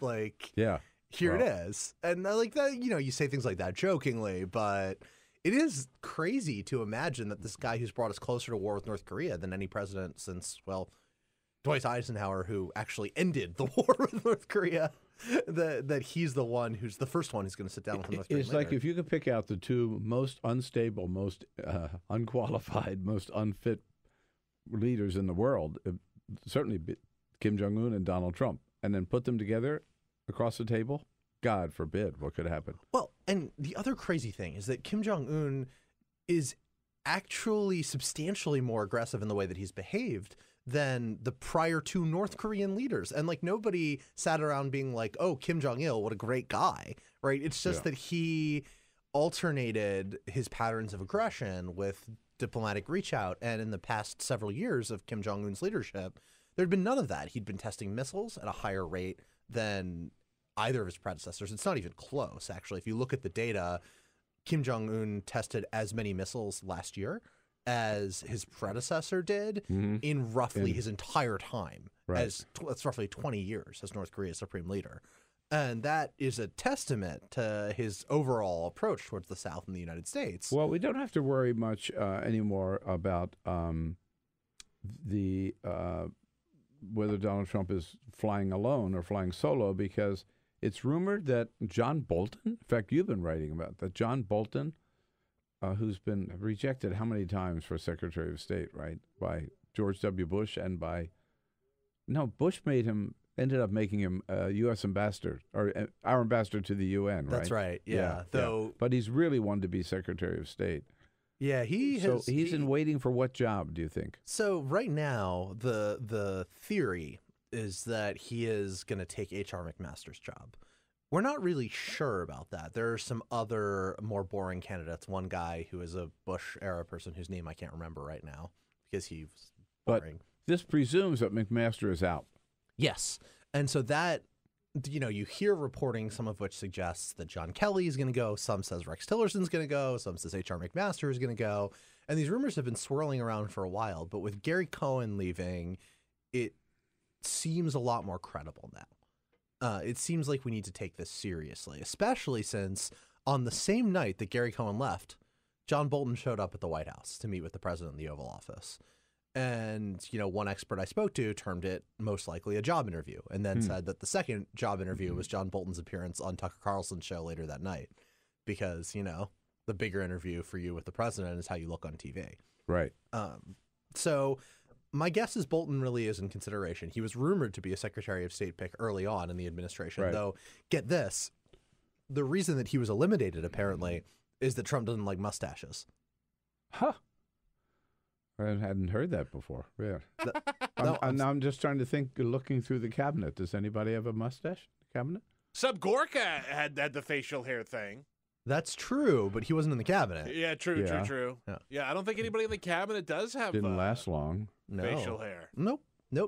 here it is. And like that, you say things like that jokingly, but it is crazy to imagine that this guy who's brought us closer to war with North Korea than any president since, Dwight Eisenhower, who actually ended the war with North Korea, that he's the one who's the first one who's going to sit down with North Korea. It's like if you could pick out the two most unstable, most unqualified, most unfit leaders in the world, certainly Kim Jong-un and Donald Trump. and then put them together across the table? God forbid, what could happen? Well, and the other crazy thing is that Kim Jong-un is actually substantially more aggressive in the way that he's behaved than the prior two North Korean leaders. And like nobody sat around being like, oh, Kim Jong-il, what a great guy, right? It's just that he alternated his patterns of aggression with diplomatic reach out. And in the past several years of Kim Jong-un's leadership, there'd been none of that. He'd been testing missiles at a higher rate than either of his predecessors. It's not even close, actually. If you look at the data, Kim Jong-un tested as many missiles last year as his predecessor did in roughly his entire time. That's roughly 20 years as North Korea's supreme leader. And that is a testament to his overall approach towards the South and the United States. Well, we don't have to worry much anymore about whether Donald Trump is flying alone or flying solo, because it's rumored that John Bolton, in fact, you've been writing about that, John Bolton, who's been rejected how many times for Secretary of State, right, by George W. Bush and Bush ended up making him a U.S. ambassador, or our ambassador to the UN, right? That's right, yeah. But he's really wanted to be Secretary of State. Yeah, he's in waiting for what job, do you think? So right now, the theory is that he is going to take H.R. McMaster's job. We're not really sure about that. There are some other more boring candidates. One guy who is a Bush-era person whose name I can't remember right now because he was boring. But this presumes that McMaster is out. Yes. And so that, you hear reporting, some of which suggests that John Kelly is going to go. Some says Rex Tillerson's going to go. Some says H.R. McMaster is going to go. And these rumors have been swirling around for a while. But with Gary Cohn leaving, it seems a lot more credible now. It seems like we need to take this seriously, especially since on the same night that Gary Cohn left, John Bolton showed up at the White House to meet with the president in the Oval Office. And, one expert I spoke to termed it most likely a job interview, and then said that the second job interview was John Bolton's appearance on Tucker Carlson's show later that night. Because, the bigger interview for you with the president is how you look on TV. Right. So my guess is Bolton really is in consideration. He was rumored to be a Secretary of State pick early on in the administration, though, get this, the reason that he was eliminated, apparently, is that Trump doesn't like mustaches. Huh. I hadn't heard that before. Yeah. I'm just trying to think, looking through the cabinet. Does anybody have a mustache in the cabinet? Sub Gorka had the facial hair thing. That's true, but he wasn't in the cabinet. Yeah, true. Yeah, I don't think anybody in the cabinet does have Didn't last long. Facial hair. Nope.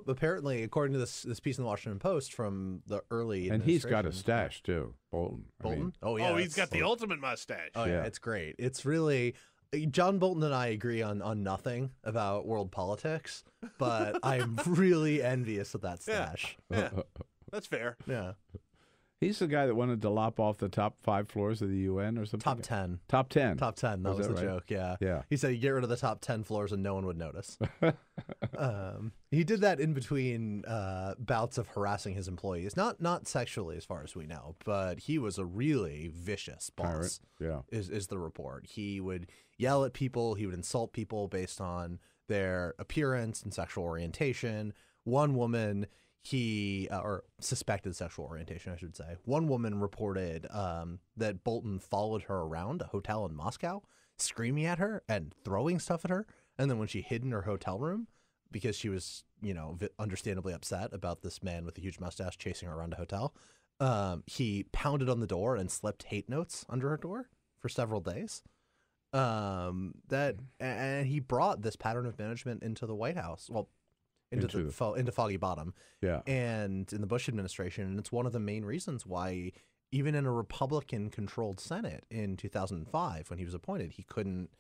Apparently, according to this piece in the Washington Post from the early and he's got a stash, too, Bolton. Bolton? He's got the ultimate mustache. Oh, yeah, it's great. It's really... John Bolton and I agree on nothing about world politics, but I'm really envious of that stash. Yeah. That's fair. Yeah. He's the guy that wanted to lop off the top 5 floors of the UN or something? Top 10. Top 10. Top 10. That was the joke, yeah. Yeah. He said he'd get rid of the top 10 floors and no one would notice. He did that in between bouts of harassing his employees. Not sexually, as far as we know, but he was a really vicious boss, is the report. He would yell at people. He would insult people based on their appearance and sexual orientation. One woman... or suspected sexual orientation, I should say. One woman reported that Bolton followed her around a hotel in Moscow, screaming at her and throwing stuff at her. And then when she hid in her hotel room, because she was, understandably upset about this man with a huge mustache chasing her around a hotel, he pounded on the door and slipped hate notes under her door for several days. And he brought this pattern of management into the White House. Well, into Foggy Bottom, and in the Bush administration, and it's one of the main reasons why, even in a Republican-controlled Senate in 2005, when he was appointed, he couldn't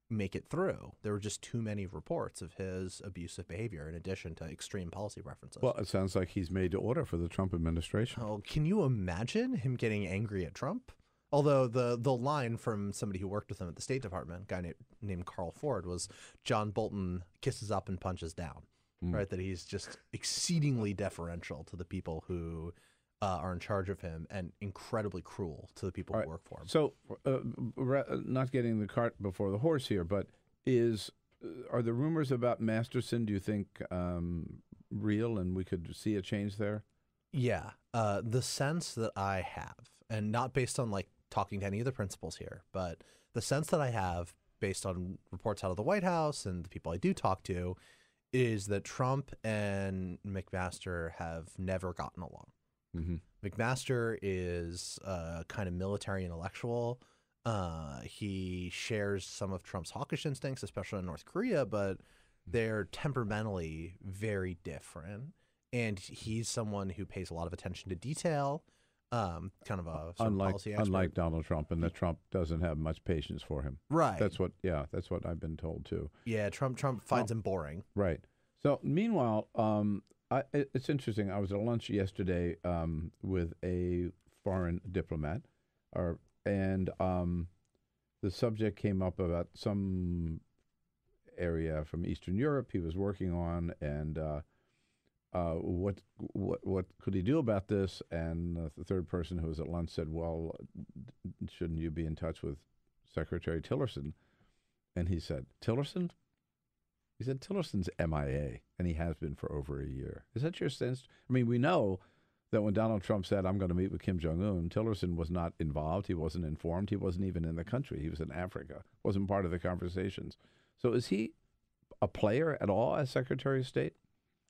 make it through. There were just too many reports of his abusive behavior, in addition to extreme policy preferences. Well, it sounds like he's made to order for the Trump administration. Oh, can you imagine him getting angry at Trump? Although the line from somebody who worked with him at the State Department, a guy named Carl Ford, was John Bolton kisses up and punches down. Right, that he's just exceedingly deferential to the people who are in charge of him, and incredibly cruel to the people who work for him. So, not getting the cart before the horse here, but are the rumors about Masterson, do you think, real, and we could see a change there? Yeah. The sense that I have, and not based on like talking to any of the principals here, but the sense that I have based on reports out of the White House and the people I do talk to is that Trump and McMaster have never gotten along. Mm-hmm. McMaster is kind of military intellectual. He shares some of Trump's hawkish instincts, especially in North Korea, but they're temperamentally very different. And he's someone who pays a lot of attention to detail, kind of a sort of policy expert. Unlike Donald Trump, and that Trump doesn't have much patience for him. Right. That's what I've been told too. Yeah, Trump finds him boring. Right. So meanwhile, it's interesting. I was at lunch yesterday with a foreign diplomat, and the subject came up about some area from Eastern Europe he was working on, and what could he do about this? And the third person who was at lunch said, "Well, shouldn't you be in touch with Secretary Tillerson?" And he said, "Tillerson?" He said, "Tillerson's MIA, and he has been for over a year." Is that your sense? I mean, we know that when Donald Trump said, "I'm going to meet with Kim Jong-un," Tillerson was not involved. He wasn't informed. He wasn't even in the country. He was in Africa. Wasn't part of the conversations. So is he a player at all as Secretary of State?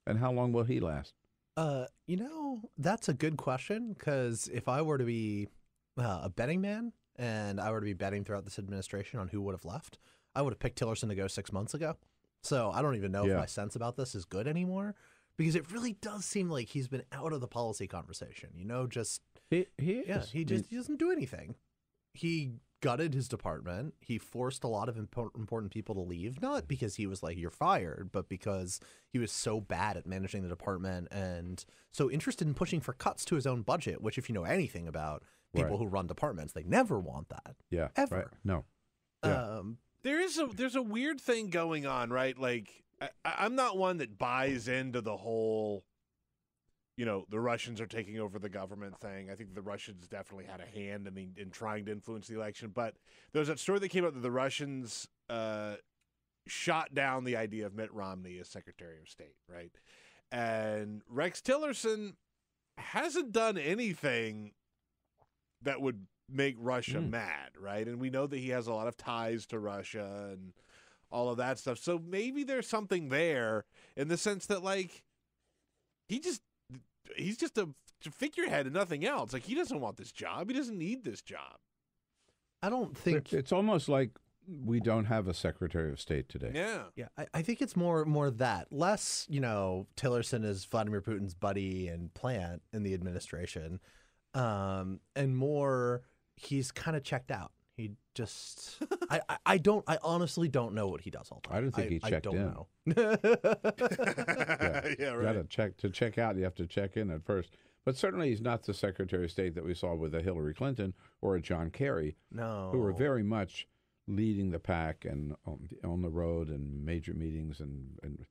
And how long will he last? That's a good question, because if I were to be a betting man and I were to be betting throughout this administration on who would have left, I would have picked Tillerson to go 6 months ago. So I don't even know if my sense about this is good anymore, because it really does seem like he's been out of the policy conversation. He doesn't do anything. He gutted his department. He forced a lot of important people to leave, not because he was like, "You're fired," but because he was so bad at managing the department and so interested in pushing for cuts to his own budget, which, if you know anything about people who run departments, they never want that. Yeah. Ever. Right. No. Yeah. There's a weird thing going on, right? Like, I'm not one that buys into the whole, the Russians are taking over the government thing. I think the Russians definitely had a hand in trying to influence the election. But there was that story that came out that the Russians shot down the idea of Mitt Romney as Secretary of State, right? And Rex Tillerson hasn't done anything that would make Russia mad, right? And we know that he has a lot of ties to Russia and all of that stuff. So maybe there's something there in the sense that, like, he's just a figurehead and nothing else. Like, he doesn't want this job. He doesn't need this job. I don't think it's almost like we don't have a Secretary of State today. Yeah. I think it's more that. Less, Tillerson is Vladimir Putin's buddy and plant in the administration, and more he's kind of checked out. He just, I honestly don't know what he does all the time. I don't think he checked in. Know. Yeah, right. To check out, you have to check in at first. But certainly he's not the Secretary of State that we saw with a Hillary Clinton or a John Kerry, who were very much leading the pack and on the road and major meetings and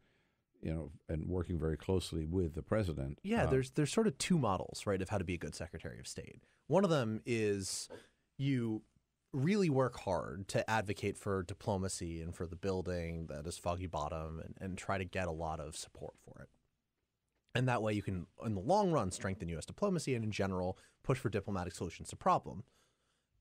working very closely with the president. Yeah, there's sort of two models, right, of how to be a good Secretary of State. One of them is you really work hard to advocate for diplomacy and for the building that is Foggy Bottom and try to get a lot of support for it. And that way you can, in the long run, strengthen U.S. diplomacy and, in general, push for diplomatic solutions to problems.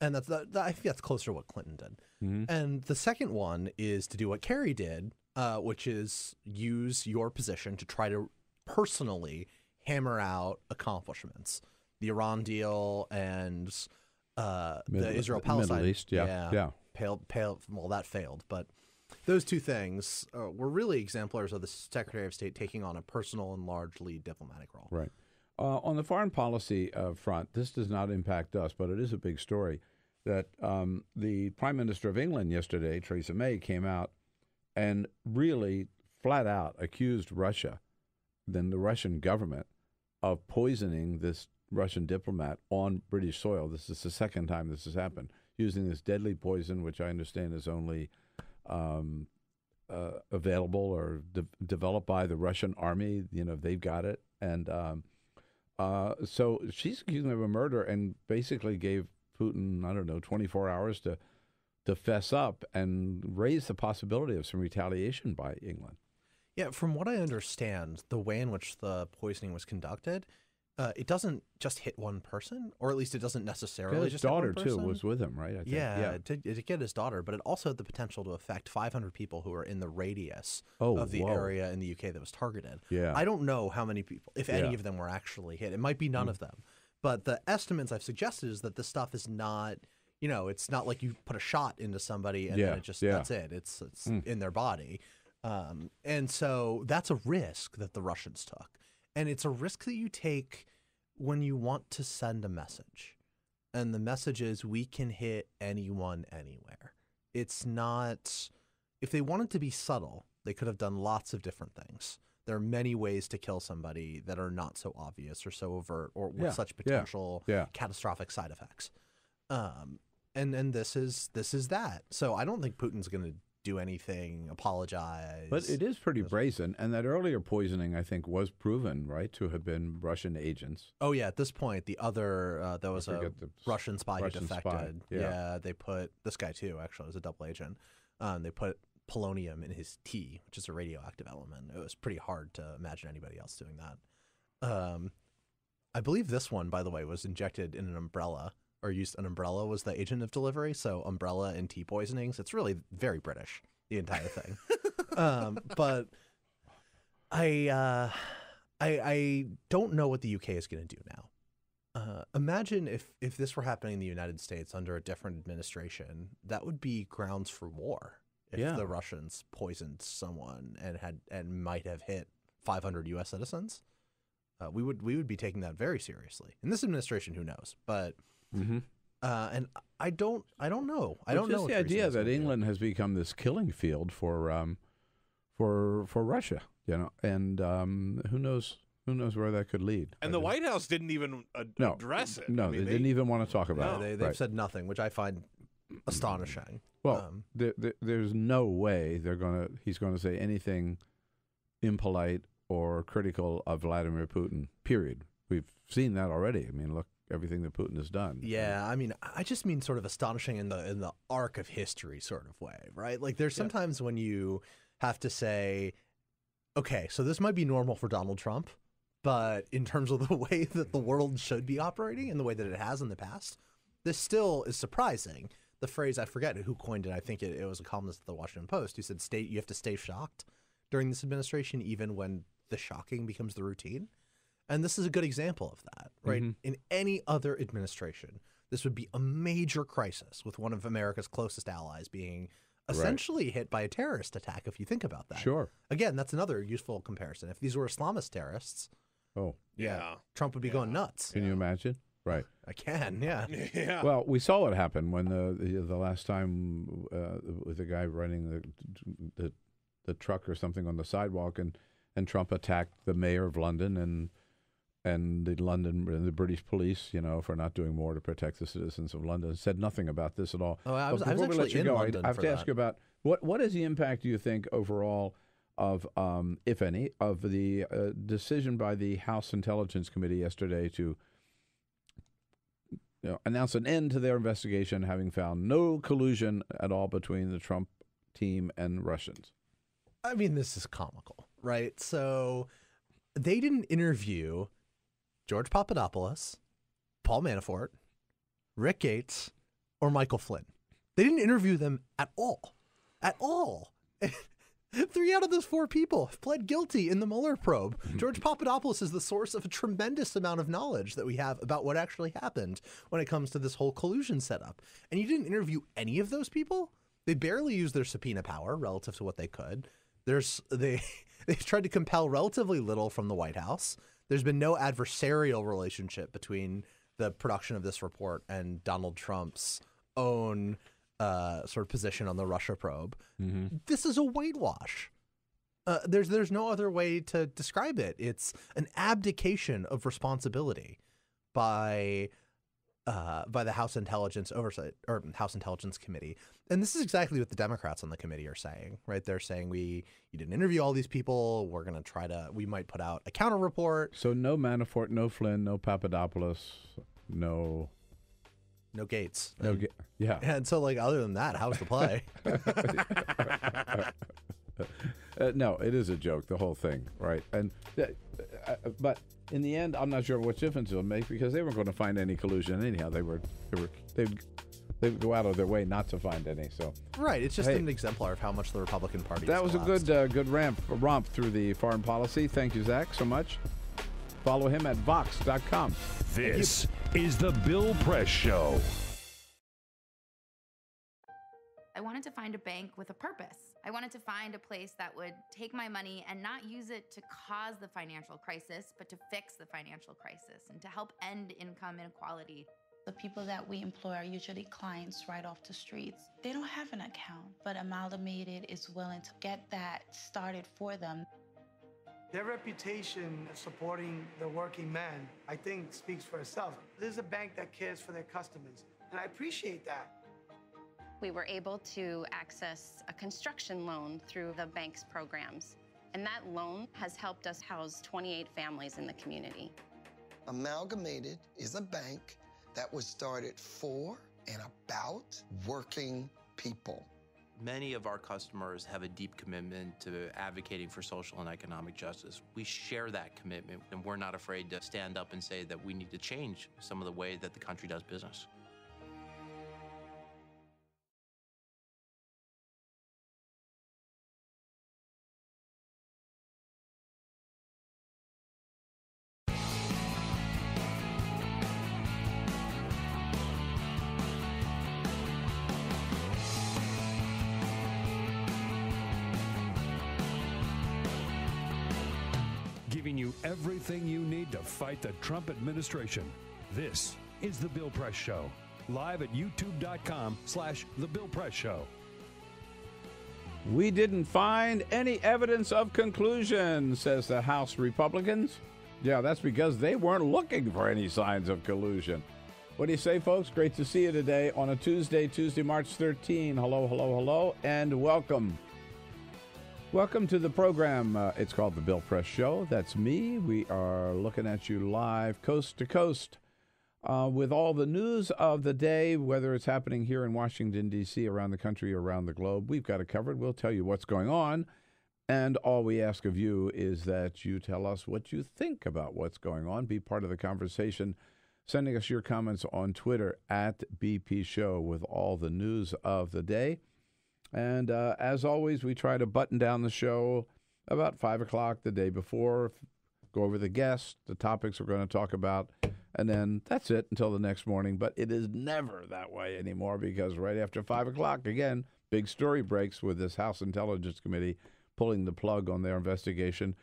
And I think that's closer to what Clinton did. Mm-hmm. And the second one is to do what Kerry did, which is use your position to try to personally hammer out accomplishments. The Iran deal and the Israel-Palestine. Middle East, yeah. Well, that failed. But those two things were really exemplars of the Secretary of State taking on a personal and largely diplomatic role. Right. On the foreign policy front, this does not impact us, but it is a big story that the Prime Minister of England yesterday, Theresa May, came out and really flat out accused Russia, then the Russian government, of poisoning this Russian diplomat on British soil. This is the second time this has happened, using this deadly poison, which I understand is only available or developed by the Russian army. They've got it. And so she's accusing him of a murder and basically gave Putin, 24 hours to fess up and raise the possibility of some retaliation by England. Yeah, from what I understand, the way in which the poisoning was conducted, It doesn't just hit one person, or at least it doesn't necessarily his just daughter, hit one person. too, was with him, right? I think. Yeah. It did get his daughter, but it also had the potential to affect 500 people who are in the radius of the area in the UK that was targeted. Yeah. I don't know how many people, if any of them were actually hit. It might be none of them. But the estimates I've suggested is that this stuff is not, it's not like you put a shot into somebody and then it just, that's it. It's in their body. And so that's a risk that the Russians took. And it's a risk that you take when you want to send a message. And the message is, we can hit anyone anywhere. It's not, if they wanted to be subtle, they could have done lots of different things. There are many ways to kill somebody that are not so obvious or so overt or with such potential catastrophic side effects. And this is that. So I don't think Putin's going to do anything, apologize. But it is pretty brazen, and that earlier poisoning, I think, was proven, right, to have been Russian agents. Oh, yeah, at this point, the other, there was a Russian spy who defected. Yeah, they put, this guy too, actually, was a double agent. They put polonium in his tea, which is a radioactive element. It was pretty hard to imagine anybody else doing that. I believe this one, by the way, was injected in an umbrella, or used an umbrella was the agent of delivery. So umbrella and tea poisonings. It's really very British, the entire thing. But I don't know what the UK is going to do now. Imagine if this were happening in the United States under a different administration, that would be grounds for war. If the Russians poisoned someone and might have hit 500 U.S. citizens, we would be taking that very seriously. In this administration, who knows? But and I don't know. I don't know. Just the idea that England has become this killing field for Russia, and who knows where that could lead. And the White House didn't even address it. No, they didn't even want to talk about it. They've said nothing, which I find astonishing. Well, there's no way he's going to say anything impolite or critical of Vladimir Putin, period. We've seen that already. I mean, look, everything that Putin has done. Yeah, I mean, I just mean sort of astonishing in the arc of history sort of way, right? Like there's sometimes when you have to say, okay, so this might be normal for Donald Trump, but in terms of the way that the world should be operating and the way that it has in the past, this still is surprising. The phrase, I forget who coined it, I think it was a columnist at the Washington Post who said, you have to stay shocked during this administration, even when the shocking becomes the routine. And this is a good example of that, right? Mm-hmm. In any other administration, this would be a major crisis with one of America's closest allies being essentially hit by a terrorist attack, if you think about that. Sure. Again, that's another useful comparison. If these were Islamist terrorists, Trump would be going nuts. Can you imagine? Right. I can, yeah. Well, we saw what happened when the last time with the guy running the truck or something on the sidewalk, and Trump attacked the mayor of London and the British police, for not doing more to protect the citizens of London. Said nothing about this at all. Oh, I was actually in London. I have to ask you about what is the impact, do you think, overall of, if any, of the decision by the House Intelligence Committee yesterday to announce an end to their investigation, having found no collusion at all between the Trump team and Russians? I mean, this is comical, right? So they didn't interview George Papadopoulos, Paul Manafort, Rick Gates, or Michael Flynn. They didn't interview them at all. At all. 3 out of those 4 people pled guilty in the Mueller probe. George Papadopoulos is the source of a tremendous amount of knowledge that we have about what actually happened when it comes to this whole collusion setup. And you didn't interview any of those people? They barely used their subpoena power relative to what they could. They've tried to compel relatively little from the White House. There's been no adversarial relationship between the production of this report and Donald Trump's own sort of position on the Russia probe. Mm-hmm. This is a whitewash. There's no other way to describe it. It's an abdication of responsibility by the House Intelligence Oversight or House Intelligence Committee. And this is exactly what the Democrats on the committee are saying, right? They're saying you didn't interview all these people. We're going to we might put out a counter report. So no Manafort, no Flynn, no Papadopoulos, no Gates. Yeah. And so other than that, how's the play? No, it is a joke, the whole thing, right? And but in the end, I'm not sure what difference it'll make because they weren't going to find any collusion anyhow. They would go out of their way not to find any. So right, it's just an exemplar of how much the Republican Party. That was collapsed. a good romp through the foreign policy. Thank you, Zack, so much. Follow him at Vox.com. This is the Bill Press Show. I wanted to find a bank with a purpose. I wanted to find a place that would take my money and not use it to cause the financial crisis, but to fix the financial crisis and to help end income inequality. The people that we employ are usually clients right off the streets. They don't have an account, but Amalgamated is willing to get that started for them. Their reputation supporting the working man, I think, speaks for itself. This is a bank that cares for their customers, and I appreciate that. We were able to access a construction loan through the bank's programs, and that loan has helped us house 28 families in the community. Amalgamated is a bank that was started for and about working people. Many of our customers have a deep commitment to advocating for social and economic justice. We share that commitment, and we're not afraid to stand up and say that we need to change some of the way that the country does business. Giving you everything you need to fight the Trump administration. This is The Bill Press Show. Live at youtube.com/The Bill Press Show. We didn't find any evidence of conclusion, says the House Republicans. Yeah, that's because they weren't looking for any signs of collusion. What do you say, folks? Great to see you today on a Tuesday, March 13. Hello, hello, hello, and welcome. Welcome to the program. It's called The Bill Press Show. That's me. We are looking at you live, coast to coast, with all the news of the day, whether it's happening here in Washington, D.C., around the country, around the globe. We've got it covered. We'll tell you what's going on. And all we ask of you is that you tell us what you think about what's going on. Be part of the conversation, sending us your comments on Twitter at BP Show with all the news of the day. And as always, we try to button down the show about 5 o'clock the day before, go over the guests, the topics we're going to talk about, and then that's it until the next morning. But it is never that way anymore because right after 5 o'clock, again, big story breaks with this House Intelligence Committee pulling the plug on their investigation.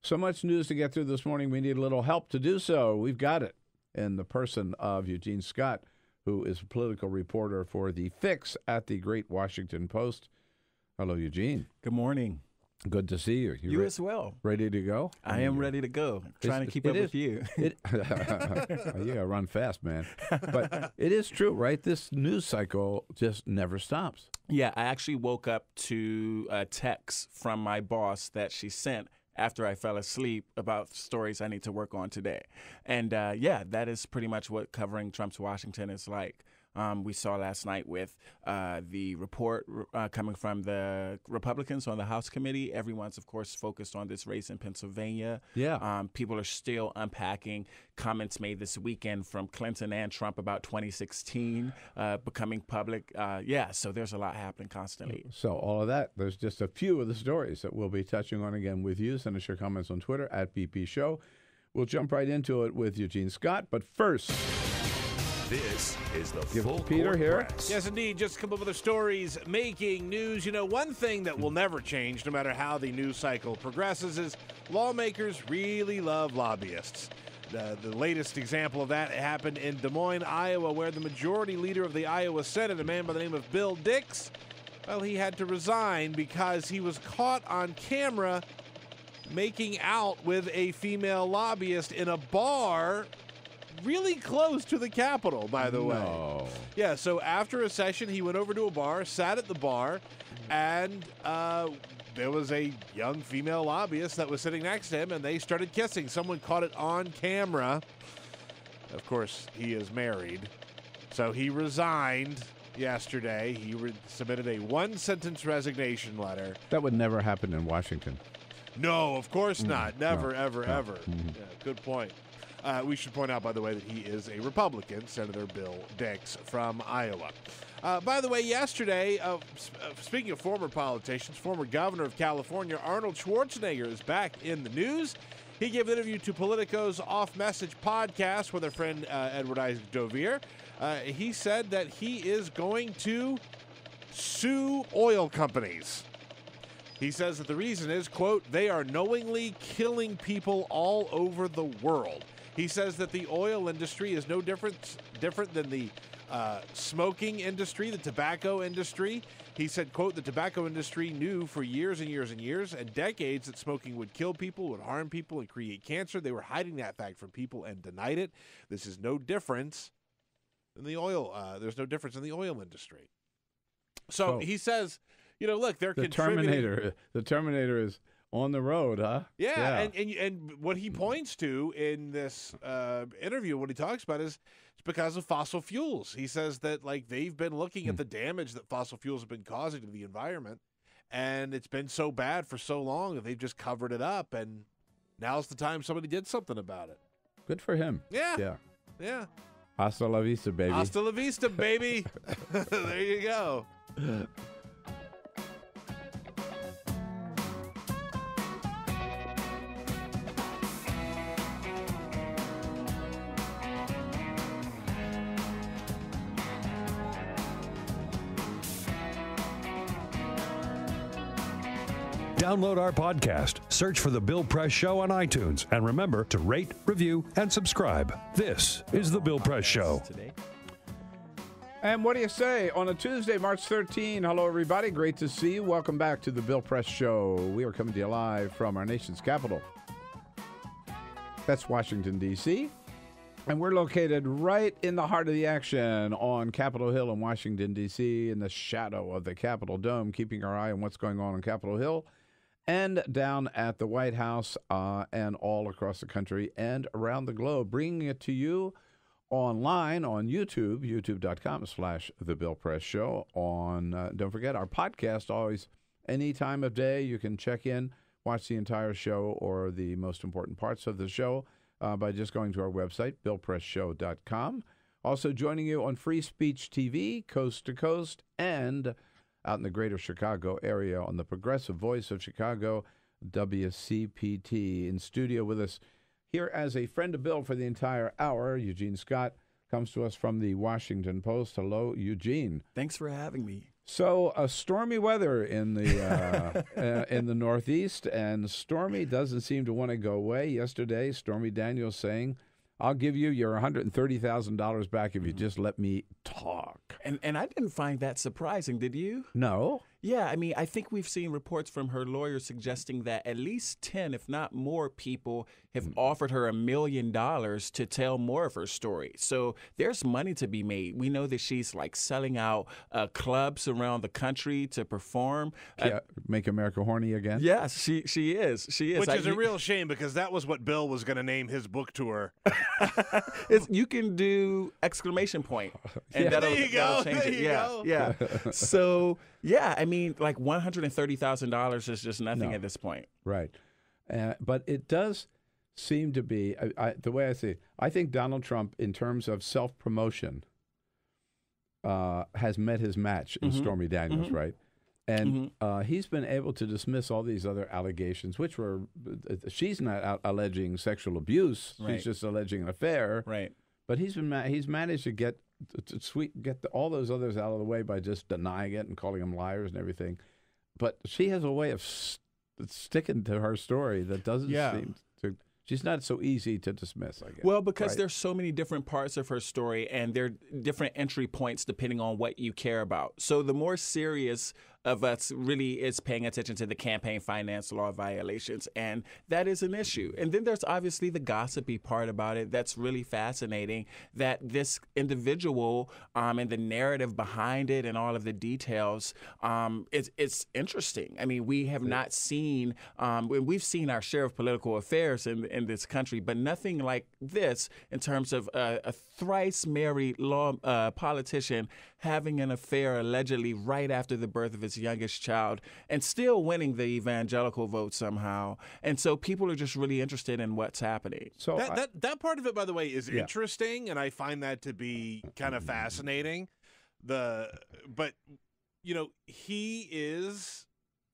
So much news to get through this morning. We need a little help to do so. We've got it in the person of Eugene Scott, who is a political reporter for The Fix at the Great Washington Post. Hello, Eugene. Good morning. Good to see you. You as well. Ready to go? I am ready to go. Trying to keep up with you. You gotta run fast, man. But it is true, right? This news cycle just never stops. Yeah, I actually woke up to a text from my boss that she sent after I fell asleep about stories I need to work on today. And yeah, that is pretty much what covering Trump's Washington is like. We saw last night with the report coming from the Republicans on the House committee. Everyone's, of course, focused on this race in Pennsylvania. Yeah. People are still unpacking comments made this weekend from Clinton and Trump about 2016 becoming public. Yeah, so there's a lot happening constantly. So all of that, there's just a few of the stories that we'll be touching on again with you. Send us your comments on Twitter at BP Show. We'll jump right into it with Eugene Scott. But first, this is the full Peter here. Press. Yes, indeed. Just a couple of other stories making news. You know, one thing that will never change, no matter how the news cycle progresses, is lawmakers really love lobbyists. The latest example of that happened in Des Moines, Iowa, where the majority leader of the Iowa Senate, a man by the name of Bill Dix, well, he had to resign because he was caught on camera making out with a female lobbyist in a bar really close to the Capitol, by the way. Yeah, so after a session, he went over to a bar, sat at the bar, and there was a young female lobbyist that was sitting next to him, and they started kissing. Someone caught it on camera. Of course, he is married. So he resigned yesterday. He submitted a one-sentence resignation letter. That would never happen in Washington. No, of course not. Never, No. ever, No. ever. Yeah, good point. We should point out, by the way, that he is a Republican, Senator Bill Dix from Iowa. By the way, yesterday, speaking of former politicians, former governor of California, Arnold Schwarzenegger, is back in the news. He gave an interview to Politico's Off Message podcast with our friend Edward Isaac Dovier. He said that he is going to sue oil companies. He says that the reason is, quote, they are knowingly killing people all over the world. He says that the oil industry is no different than the smoking industry, the tobacco industry. He said, quote, the tobacco industry knew for years and years and years and decades that smoking would kill people, would harm people, and create cancer. They were hiding that fact from people and denied it. This is no difference in the oil. There's no difference in the oil industry. So he says, you know, look, they're contributing. The Terminator is on the road, huh? Yeah. And what he points to in this interview, what he talks about is it's because of fossil fuels. He says that, like, they've been looking at the damage that fossil fuels have been causing to the environment, and it's been so bad for so long that they've just covered it up, and now's the time somebody did something about it. Good for him. Yeah. Hasta la vista, baby. Hasta la vista, baby. There you go. Download our podcast, search for The Bill Press Show on iTunes, and remember to rate, review, and subscribe. This is The Bill Press Show. And what do you say on a Tuesday, March 13? Hello, everybody. Great to see you. Welcome back to The Bill Press Show. We are coming to you live from our nation's capital. That's Washington, D.C., and we're located right in the heart of the action on Capitol Hill in Washington, D.C., in the shadow of the Capitol Dome, keeping our eye on what's going on Capitol Hill and down at the White House and all across the country and around the globe, bringing it to you online on YouTube, youtube.com/The Bill Press Show. Don't forget, our podcast, always, any time of day, you can check in, watch the entire show or the most important parts of the show by just going to our website, billpressshow.com. Also joining you on Free Speech TV, coast to coast, and out in the greater Chicago area on the Progressive Voice of Chicago, WCPT. In studio with us here as a friend of Bill for the entire hour, Eugene Scott comes to us from the Washington Post. Hello, Eugene. Thanks for having me. So, stormy weather in the in the Northeast, and Stormy doesn't seem to want to go away. Yesterday, Stormy Daniels saying, I'll give you your $130,000 back if you just let me talk. And I didn't find that surprising, did you? No. Yeah, I mean, I think we've seen reports from her lawyer suggesting that at least 10, if not more, people have offered her $1 million to tell more of her story. So there's money to be made. We know that she's like selling out clubs around the country to perform. Make America horny again? Yes, she is. She is. Which is a real shame because that was what Bill was going to name his book tour. You can do exclamation point. And there you go. Change there it. you go. Yeah. So, yeah, I mean, like $130,000 is just nothing at this point. Right. But it does seem to be, the way I see it, I think Donald Trump, in terms of self-promotion, has met his match in Stormy Daniels, right? And he's been able to dismiss all these other allegations, which were, she's not alleging sexual abuse. Right. She's just alleging an affair. Right. But he's managed to get all those others out of the way by just denying it and calling them liars and everything. But she has a way of sticking to her story that doesn't seem to. She's not so easy to dismiss, I guess. Well, because there's so many different parts of her story, and there are different entry points depending on what you care about. So the more serious of us really is paying attention to the campaign finance law violations, and that is an issue. And then there's obviously the gossipy part about it that's really fascinating, that this individual and the narrative behind it and all of the details, it's interesting. I mean, we have not seen, we've seen our share of political affairs in this country, but nothing like this in terms of a thrice married politician having an affair allegedly right after the birth of his his youngest child and still winning the evangelical vote somehow. And so people are just really interested in what's happening. So that part of it, by the way, is interesting, and I find that to be kind of fascinating. But he is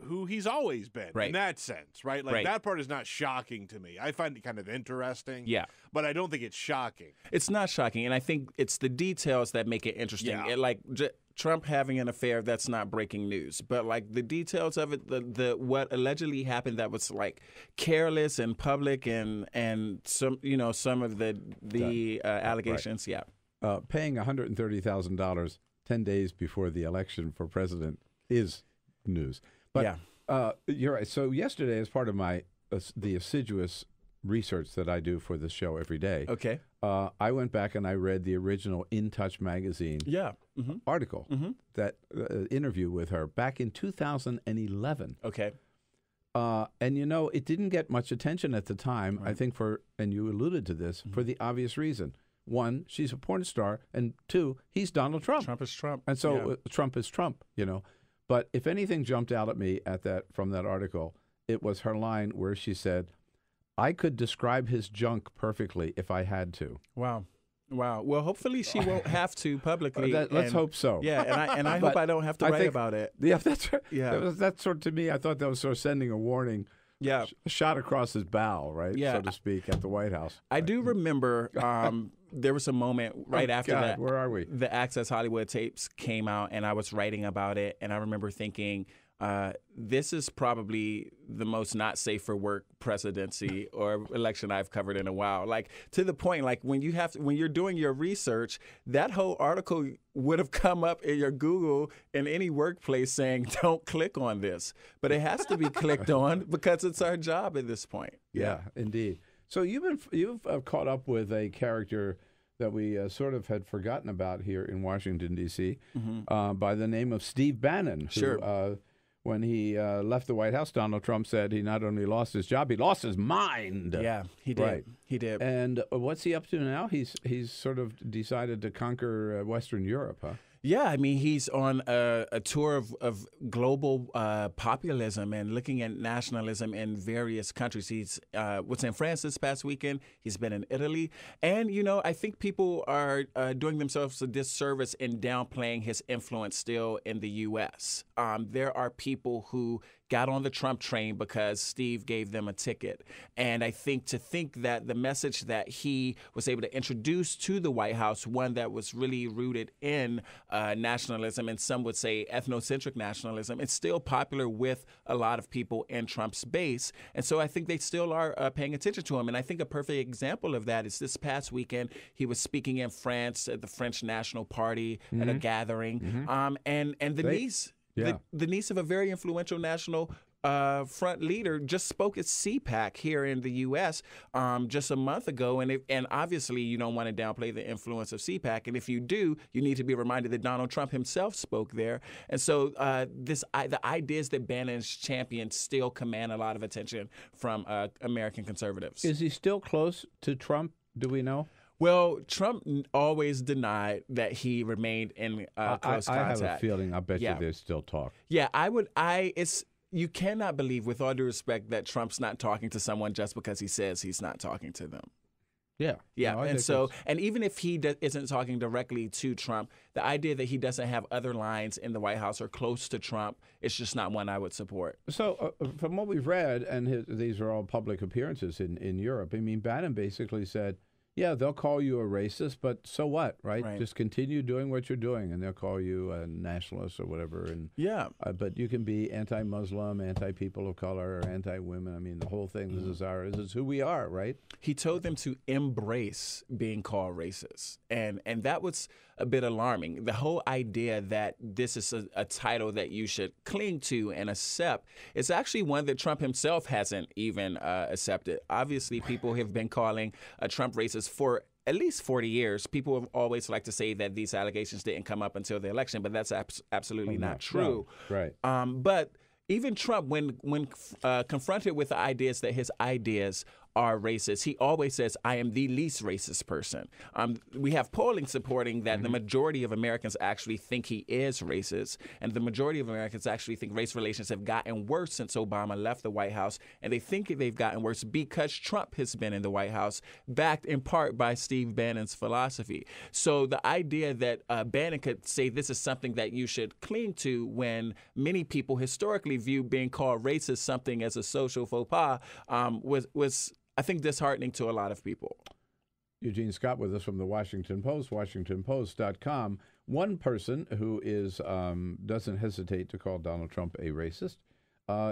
who he's always been in that sense, right? Like that part is not shocking to me. I find it kind of interesting. Yeah. But I don't think it's shocking. It's not shocking, and I think it's the details that make it interesting. Yeah. Trump having an affair, that's not breaking news. But like the details of it, the what allegedly happened that was like careless and public and some some of the allegations. Right. Yeah. Paying $130,000 10 days before the election for president is news. But you're right. So yesterday, as part of my the assiduous research that I do for this show every day, I went back and I read the original In Touch magazine article, that interview with her back in 2011. Okay. And it didn't get much attention at the time, I think and you alluded to this, for the obvious reason. One, she's a porn star, and two, he's Donald Trump. Trump is Trump. And so Trump is Trump, But if anything jumped out at me from that article, it was her line where she said, "I could describe his junk perfectly if I had to." Wow. Well, hopefully she won't have to publicly. Let's hope so. Yeah, and I hope I don't have to write about it. Yeah, that's right. Yeah, that's sort of, to me, I thought that was sort of sending a warning. Yeah, shot across his bow, right? Yeah. So to speak, at the White House. I do remember there was a moment right after that. Where are we? The Access Hollywood tapes came out, and I was writing about it, and I remember thinking, this is probably the most not safe for work presidency or election I've covered in a while. Like, to the point, like when you're doing your research, that whole article would have come up in your Google in any workplace saying, "Don't click on this," but it has to be clicked on because it's our job at this point. Yeah, indeed. So you've caught up with a character that we sort of had forgotten about here in Washington, D.C., by the name of Steve Bannon. Who, when he left the White House, Donald Trump said he not only lost his job, he lost his mind. Yeah, he did. Right. He did. And what's he up to now? He's sort of decided to conquer Western Europe, huh? Yeah, I mean, he's on a tour of global populism and looking at nationalism in various countries. He's was in France this past weekend. He's been in Italy. And, I think people are doing themselves a disservice in downplaying his influence still in the U.S. There are people who got on the Trump train because Steve gave them a ticket. And I think that the message that he was able to introduce to the White House, one that was really rooted in nationalism, and some would say ethnocentric nationalism, it's still popular with a lot of people in Trump's base. And so I think they still are paying attention to him. And I think a perfect example of that is this past weekend, he was speaking in France at the French National Party at a gathering. And the niece... Yeah. The niece of a very influential national front leader just spoke at CPAC here in the U.S. Just a month ago. And obviously, you don't want to downplay the influence of CPAC. And if you do, you need to be reminded that Donald Trump himself spoke there. And so the ideas that Bannon's championed still command a lot of attention from American conservatives. Is he still close to Trump? Do we know? Well, Trump always denied that he remained in close contact. I have a feeling. I bet you there's still talk. Yeah, you cannot believe, with all due respect, that Trump's not talking to someone just because he says he's not talking to them. Yeah. Yeah. And even if he isn't talking directly to Trump, the idea that he doesn't have other lines in the White House or close to Trump, it's just not one I would support. So from what we've read, and these are all public appearances in Europe, I mean, Bannon basically said, yeah, they'll call you a racist, but so what, right? Just continue doing what you're doing, and they'll call you a nationalist or whatever. And but you can be anti-Muslim, anti-people of color, or anti-women. I mean, the whole thing. This is who we are, right? He told them to embrace being called racist, and that was a bit alarming. The whole idea that this is a title that you should cling to and accept is actually one that Trump himself hasn't even accepted. Obviously, people have been calling Trump racist for at least 40 years. People have always liked to say that these allegations didn't come up until the election, but that's absolutely not true. No. Right. But even Trump, when confronted with the ideas that his ideas are racist, he always says, I am the least racist person. We have polling supporting that the majority of Americans actually think he is racist, and the majority of Americans actually think race relations have gotten worse since Obama left the White House, and they think they've gotten worse because Trump has been in the White House, backed in part by Steve Bannon's philosophy. So the idea that Bannon could say this is something that you should cling to when many people historically view being called racist something as a social faux pas was I think, disheartening to a lot of people. Eugene Scott with us from the Washington Post, WashingtonPost.com. One person who is doesn't hesitate to call Donald Trump a racist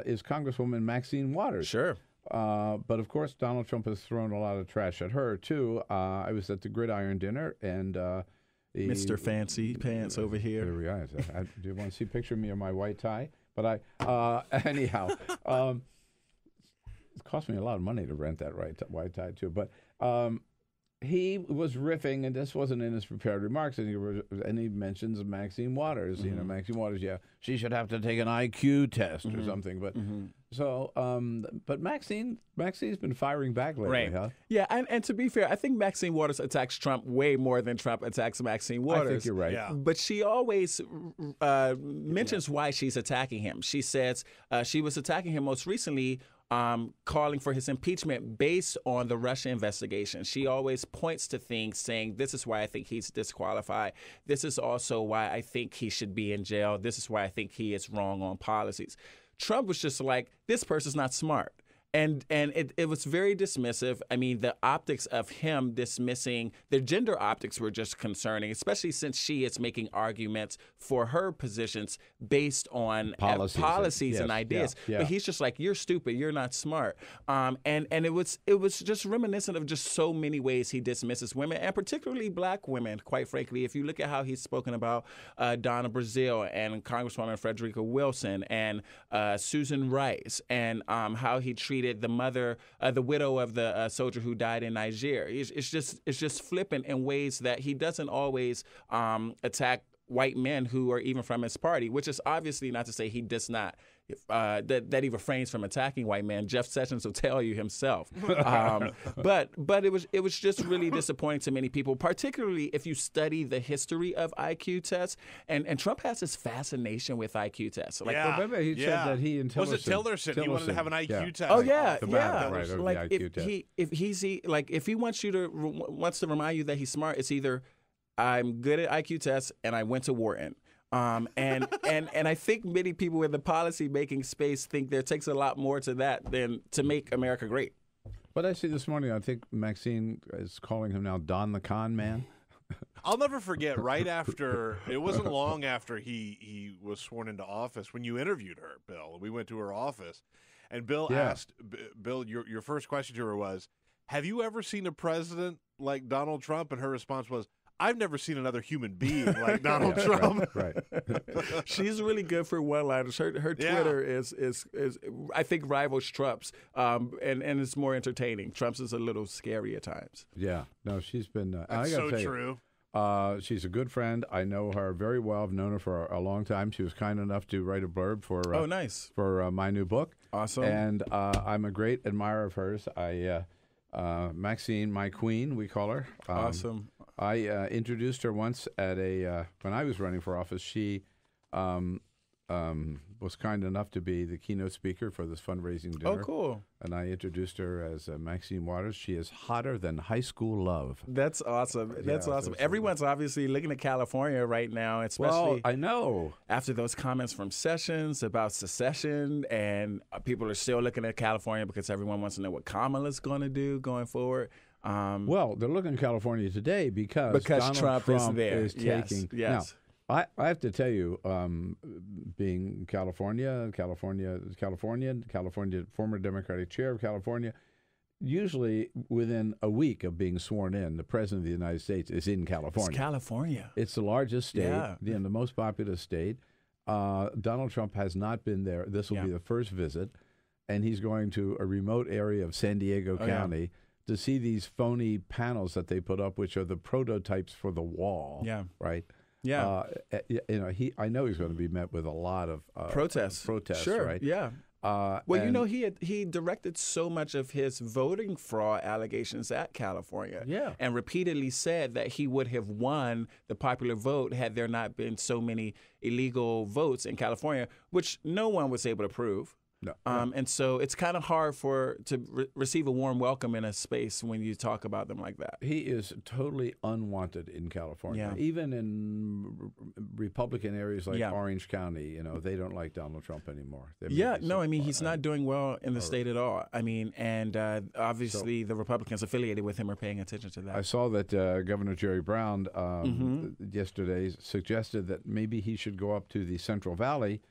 is Congresswoman Maxine Waters. Sure. But, of course, Donald Trump has thrown a lot of trash at her, too. I was at the Gridiron dinner, and Mr. Fancy Pants over here. There we are. Do you want to see a picture of me or my white tie? But anyhow, it cost me a lot of money to rent that white tie, too. But he was riffing, and this wasn't in his prepared remarks, and he mentions Maxine Waters. You know, Maxine Waters, she should have to take an IQ test or something. But so, but Maxine's been firing back lately, right? Huh? Yeah, and to be fair, I think Maxine Waters attacks Trump way more than Trump attacks Maxine Waters. I think you're right. Yeah. But she always mentions why she's attacking him. She says she was attacking him most recently, calling for his impeachment based on the Russia investigation. She always points to things saying, this is why I think he's disqualified. This is also why I think he should be in jail. This is why I think he is wrong on policies. Trump was just like, this person's not smart. And it was very dismissive. I mean, the optics of him dismissing, the gender optics were just concerning, especially since she is making arguments for her positions based on policies and ideas. Yeah. But he's just like, you're stupid, you're not smart. And it was just reminiscent of just so many ways he dismisses women, and particularly black women, quite frankly. If you look at how he's spoken about Donna Brazile and Congresswoman Frederica Wilson and Susan Rice, and how he treated the mother, the widow of the soldier who died in Niger. It's just flippant in ways that he doesn't always attack white men who are even from his party, which is obviously not to say he does not, that he refrains from attacking white men. Jeff Sessions will tell you himself. But it was just really disappointing to many people, particularly if you study the history of IQ tests. And Trump has this fascination with IQ tests. Like, remember he said that he and Tillerson. Was it Tillerson? He wanted to have an IQ test. Oh yeah, Right, like the IQ test. if he wants to remind you that he's smart, it's either I'm good at IQ tests and I went to Wharton. And I think many people in the policy making space think there takes a lot more to that than to make America great. But I see this morning, I think Maxine is calling him now Don the Con Man. I'll never forget, right after, it wasn't long after he was sworn into office, when you interviewed her, Bill. We went to her office, and Bill asked, Bill, your first question to her was, have you ever seen a president like Donald Trump? And her response was, I've never seen another human being like Donald Trump. Right. She's really good for one-liners. Her Twitter is I think rivals Trump's, and it's more entertaining. Trump's is a little scary at times. Yeah. No, she's been. That's so true. She's a good friend. I know her very well. I've known her for a long time. She was kind enough to write a blurb for nice for my new book. Awesome. And I'm a great admirer of hers. Maxine, my queen, we call her. Awesome. I introduced her once at when I was running for office. She was kind enough to be the keynote speaker for this fundraising dinner. Oh, cool. And I introduced her as Maxine Waters. She is hotter than high school love. That's awesome. That's awesome. Everyone's obviously looking at California right now, especially I know. After those comments from Sessions about secession, and people are still looking at California because everyone wants to know what Kamala's going to do going forward. Well, they're looking at California today because Donald Trump is there. Is taking. Yes. Now, I have to tell you, being California, former Democratic chair of California, usually within a week of being sworn in, the President of the United States is in California. It's California. It's the largest state, the most populous state. Donald Trump has not been there. This will be the first visit, and he's going to a remote area of San Diego County to see these phony panels that they put up, which are the prototypes for the wall. Yeah. Right. Yeah. I know he's going to be met with a lot of protests. Sure. Right. Yeah. Well, he directed so much of his voting fraud allegations at California, and repeatedly said that he would have won the popular vote had there not been so many illegal votes in California, which no one was able to prove. No. And so it's kind of hard to receive a warm welcome in a space when you talk about them like that. He is totally unwanted in California, even in Republican areas like Orange County. They don't like Donald Trump anymore. He's not doing well in the state at all. And obviously the Republicans affiliated with him are paying attention to that. I saw that Governor Jerry Brown yesterday suggested that maybe he should go up to the Central Valley,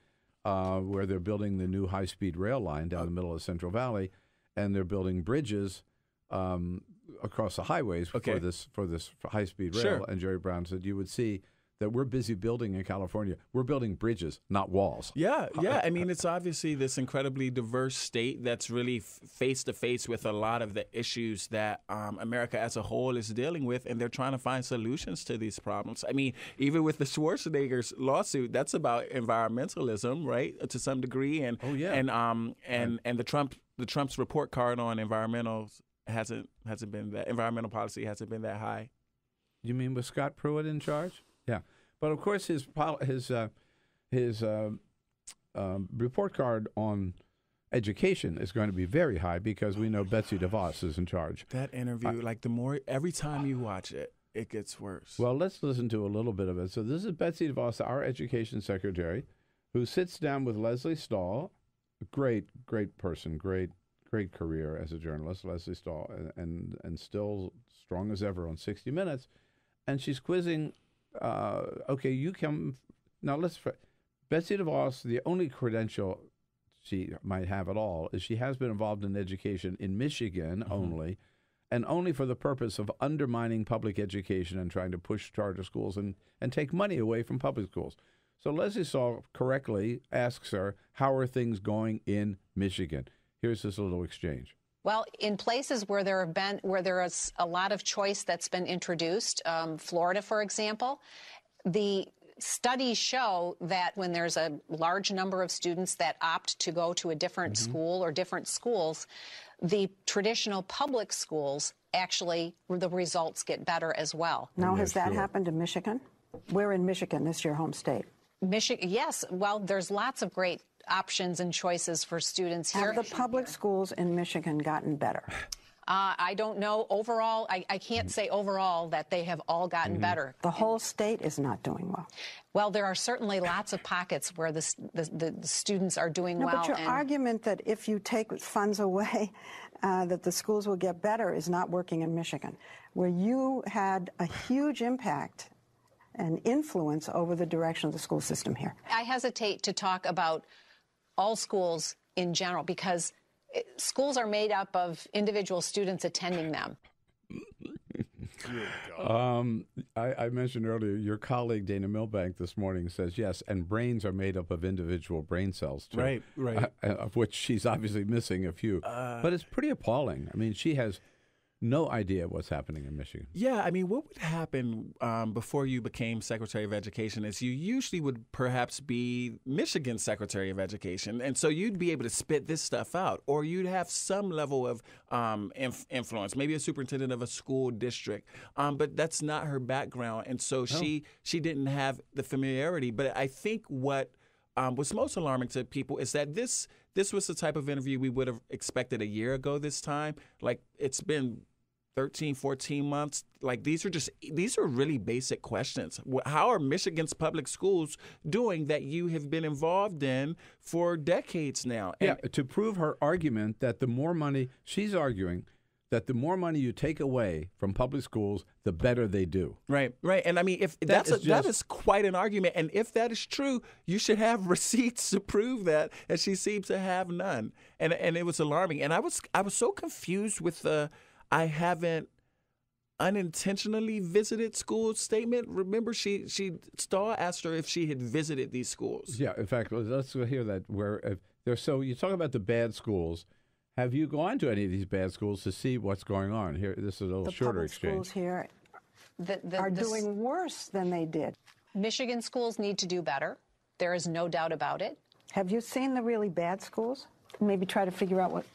where they're building the new high-speed rail line down the middle of Central Valley, and they're building bridges across the highways for this high-speed rail. Sure. And Jerry Brown said, you would see that we're busy building in California. We're building bridges, not walls. Yeah. It's obviously this incredibly diverse state that's really face-to-face with a lot of the issues that America as a whole is dealing with, and they're trying to find solutions to these problems. Even with the Schwarzenegger's lawsuit, that's about environmentalism, right, to some degree, and the Trump's report card on environmental policy hasn't been that high. You mean with Scott Pruitt in charge? Yeah, but of course his report card on education is going to be very high because we know Betsy DeVos is in charge. That interview, every time you watch it, it gets worse. Well, let's listen to a little bit of it. So this is Betsy DeVos, our education secretary, who sits down with Leslie Stahl, a great person, great career as a journalist, Leslie Stahl, and still strong as ever on 60 Minutes, and she's quizzing. You come now. Betsy DeVos, the only credential she might have at all is she has been involved in education in Michigan only, and only for the purpose of undermining public education and trying to push charter schools and take money away from public schools. So Leslie Stahl correctly asks her, "How are things going in Michigan?" Here's this little exchange. Well, in places where there is a lot of choice that's been introduced, Florida, for example, the studies show that when there's a large number of students that opt to go to a different school or different schools, the traditional public schools, actually, the results get better as well. Now, has that happened in Michigan? We're in Michigan. This is your home state. Michigan, yes. Well, there's lots of great options and choices for students here. Have the public schools in Michigan gotten better? I don't know. Overall, I can't say overall that they have all gotten better. The whole state is not doing well. Well, there are certainly lots of pockets where the students are doing well. But your argument that if you take funds away, that the schools will get better is not working in Michigan, where you had a huge impact and influence over the direction of the school system here. I hesitate to talk about all schools in general because schools are made up of individual students attending them. I mentioned earlier, your colleague Dana Milbank this morning says yes, and brains are made up of individual brain cells too. Right. Of which she's obviously missing a few. But it's pretty appalling. She has no idea what's happening in Michigan. Yeah, what would happen before you became Secretary of Education is you usually would perhaps be Michigan's Secretary of Education, and so you'd be able to spit this stuff out, or you'd have some level of influence, maybe a superintendent of a school district, but that's not her background, and so she didn't have the familiarity. But I think what was most alarming to people is that this was the type of interview we would have expected a year ago this time. It's been 13, 14 months. These are really basic questions. How are Michigan's public schools doing that you have been involved in for decades now? And to prove her argument that the more money, she's arguing that the more money you take away from public schools, the better they do. Right. And if that is quite an argument. And if that is true, you should have receipts to prove that. And she seems to have none. And it was alarming. And I was so confused with the I haven't unintentionally visited schools statement. Remember, Stahl asked her if she had visited these schools. Yeah, in fact, let's hear that. So you talk about the bad schools. Have you gone to any of these bad schools to see what's going on? Here, this is a little shorter exchange. The public schools here are doing worse than they did. Michigan schools need to do better. There is no doubt about it. Have you seen the really bad schools? maybe try to figure out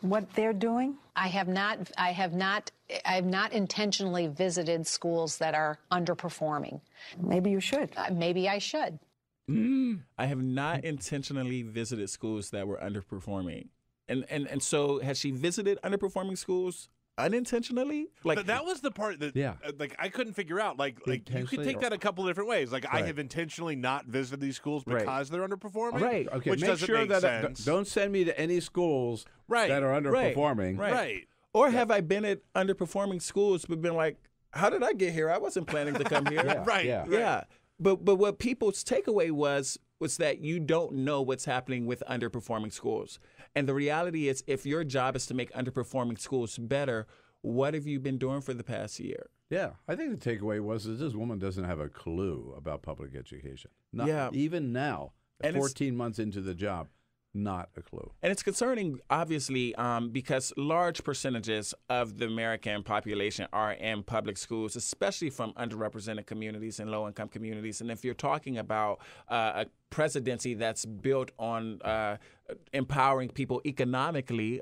what they're doing? I have not intentionally visited schools that are underperforming. Maybe you should. Maybe I should. I have not intentionally visited schools that were underperforming. And so has she visited underperforming schools unintentionally? Like that was the part that like I couldn't figure out. Like you could take that a couple of different ways. Like I have intentionally not visited these schools because they're underperforming. Right. Okay. Which make doesn't sure make that sense. don't send me to any schools that are underperforming. Right. Or have I been at underperforming schools but been like, how did I get here? I wasn't planning to come here. Right. But what people's takeaway was that you don't know what's happening with underperforming schools. And the reality is, if your job is to make underperforming schools better, what have you been doing for the past year? Yeah, I think the takeaway was that this woman doesn't have a clue about public education. Even now, 14 months into the job, not a clue. And it's concerning, obviously, because large percentages of the American population are in public schools, especially from underrepresented communities and low-income communities. And if you're talking about a presidency that's built on empowering people economically,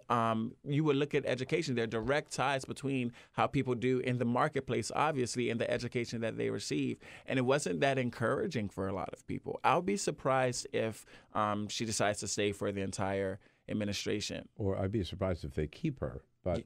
you would look at education. There are direct ties between how people do in the marketplace, obviously, and the education that they receive. And it wasn't that encouraging for a lot of people. I'll be surprised if she decides to stay for the entire administration. Or I'd be surprised if they keep her. But,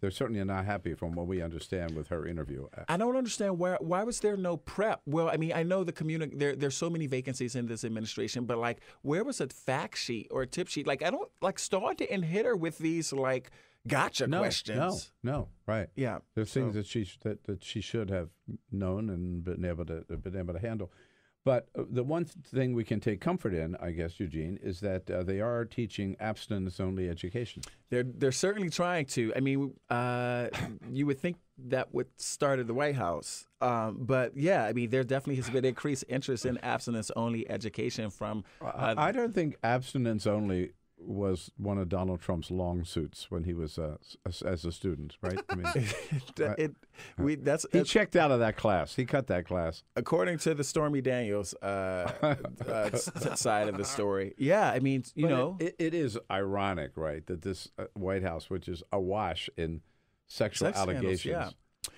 they're certainly not happy from what we understand with her interview. I don't understand why was there no prep? Well, I mean, I know there's so many vacancies in this administration, but like, where was a fact sheet or a tip sheet? Like, I don't Star didn't hit her with these like gotcha questions. No, right? Yeah, there's things that she should have known and been able to handle. But the one thing we can take comfort in, I guess, Eugene, is that they are teaching abstinence-only education. They're certainly trying to. I mean, you would think that would start at the White House. But, yeah, I mean, there definitely has been increased interest in abstinence-only education from I don't think abstinence-only was one of Donald Trump's long suits when he was as a student, right? I mean, he checked out of that class. He cut that class. According to the Stormy Daniels side of the story. Yeah, I mean, it is ironic, right, that this White House, which is awash in sexual allegations. Scandals,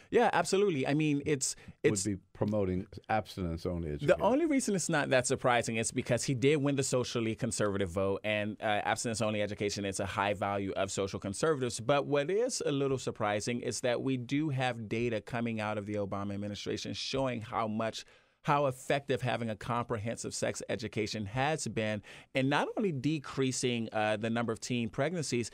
yeah, absolutely. I mean, would be promoting abstinence-only education. The only reason it's not that surprising is because he did win the socially conservative vote, and abstinence-only education is a high value of social conservatives. But what is a little surprising is that we do have data coming out of the Obama administration showing how effective having a comprehensive sex education has been in not only decreasing the number of teen pregnancies,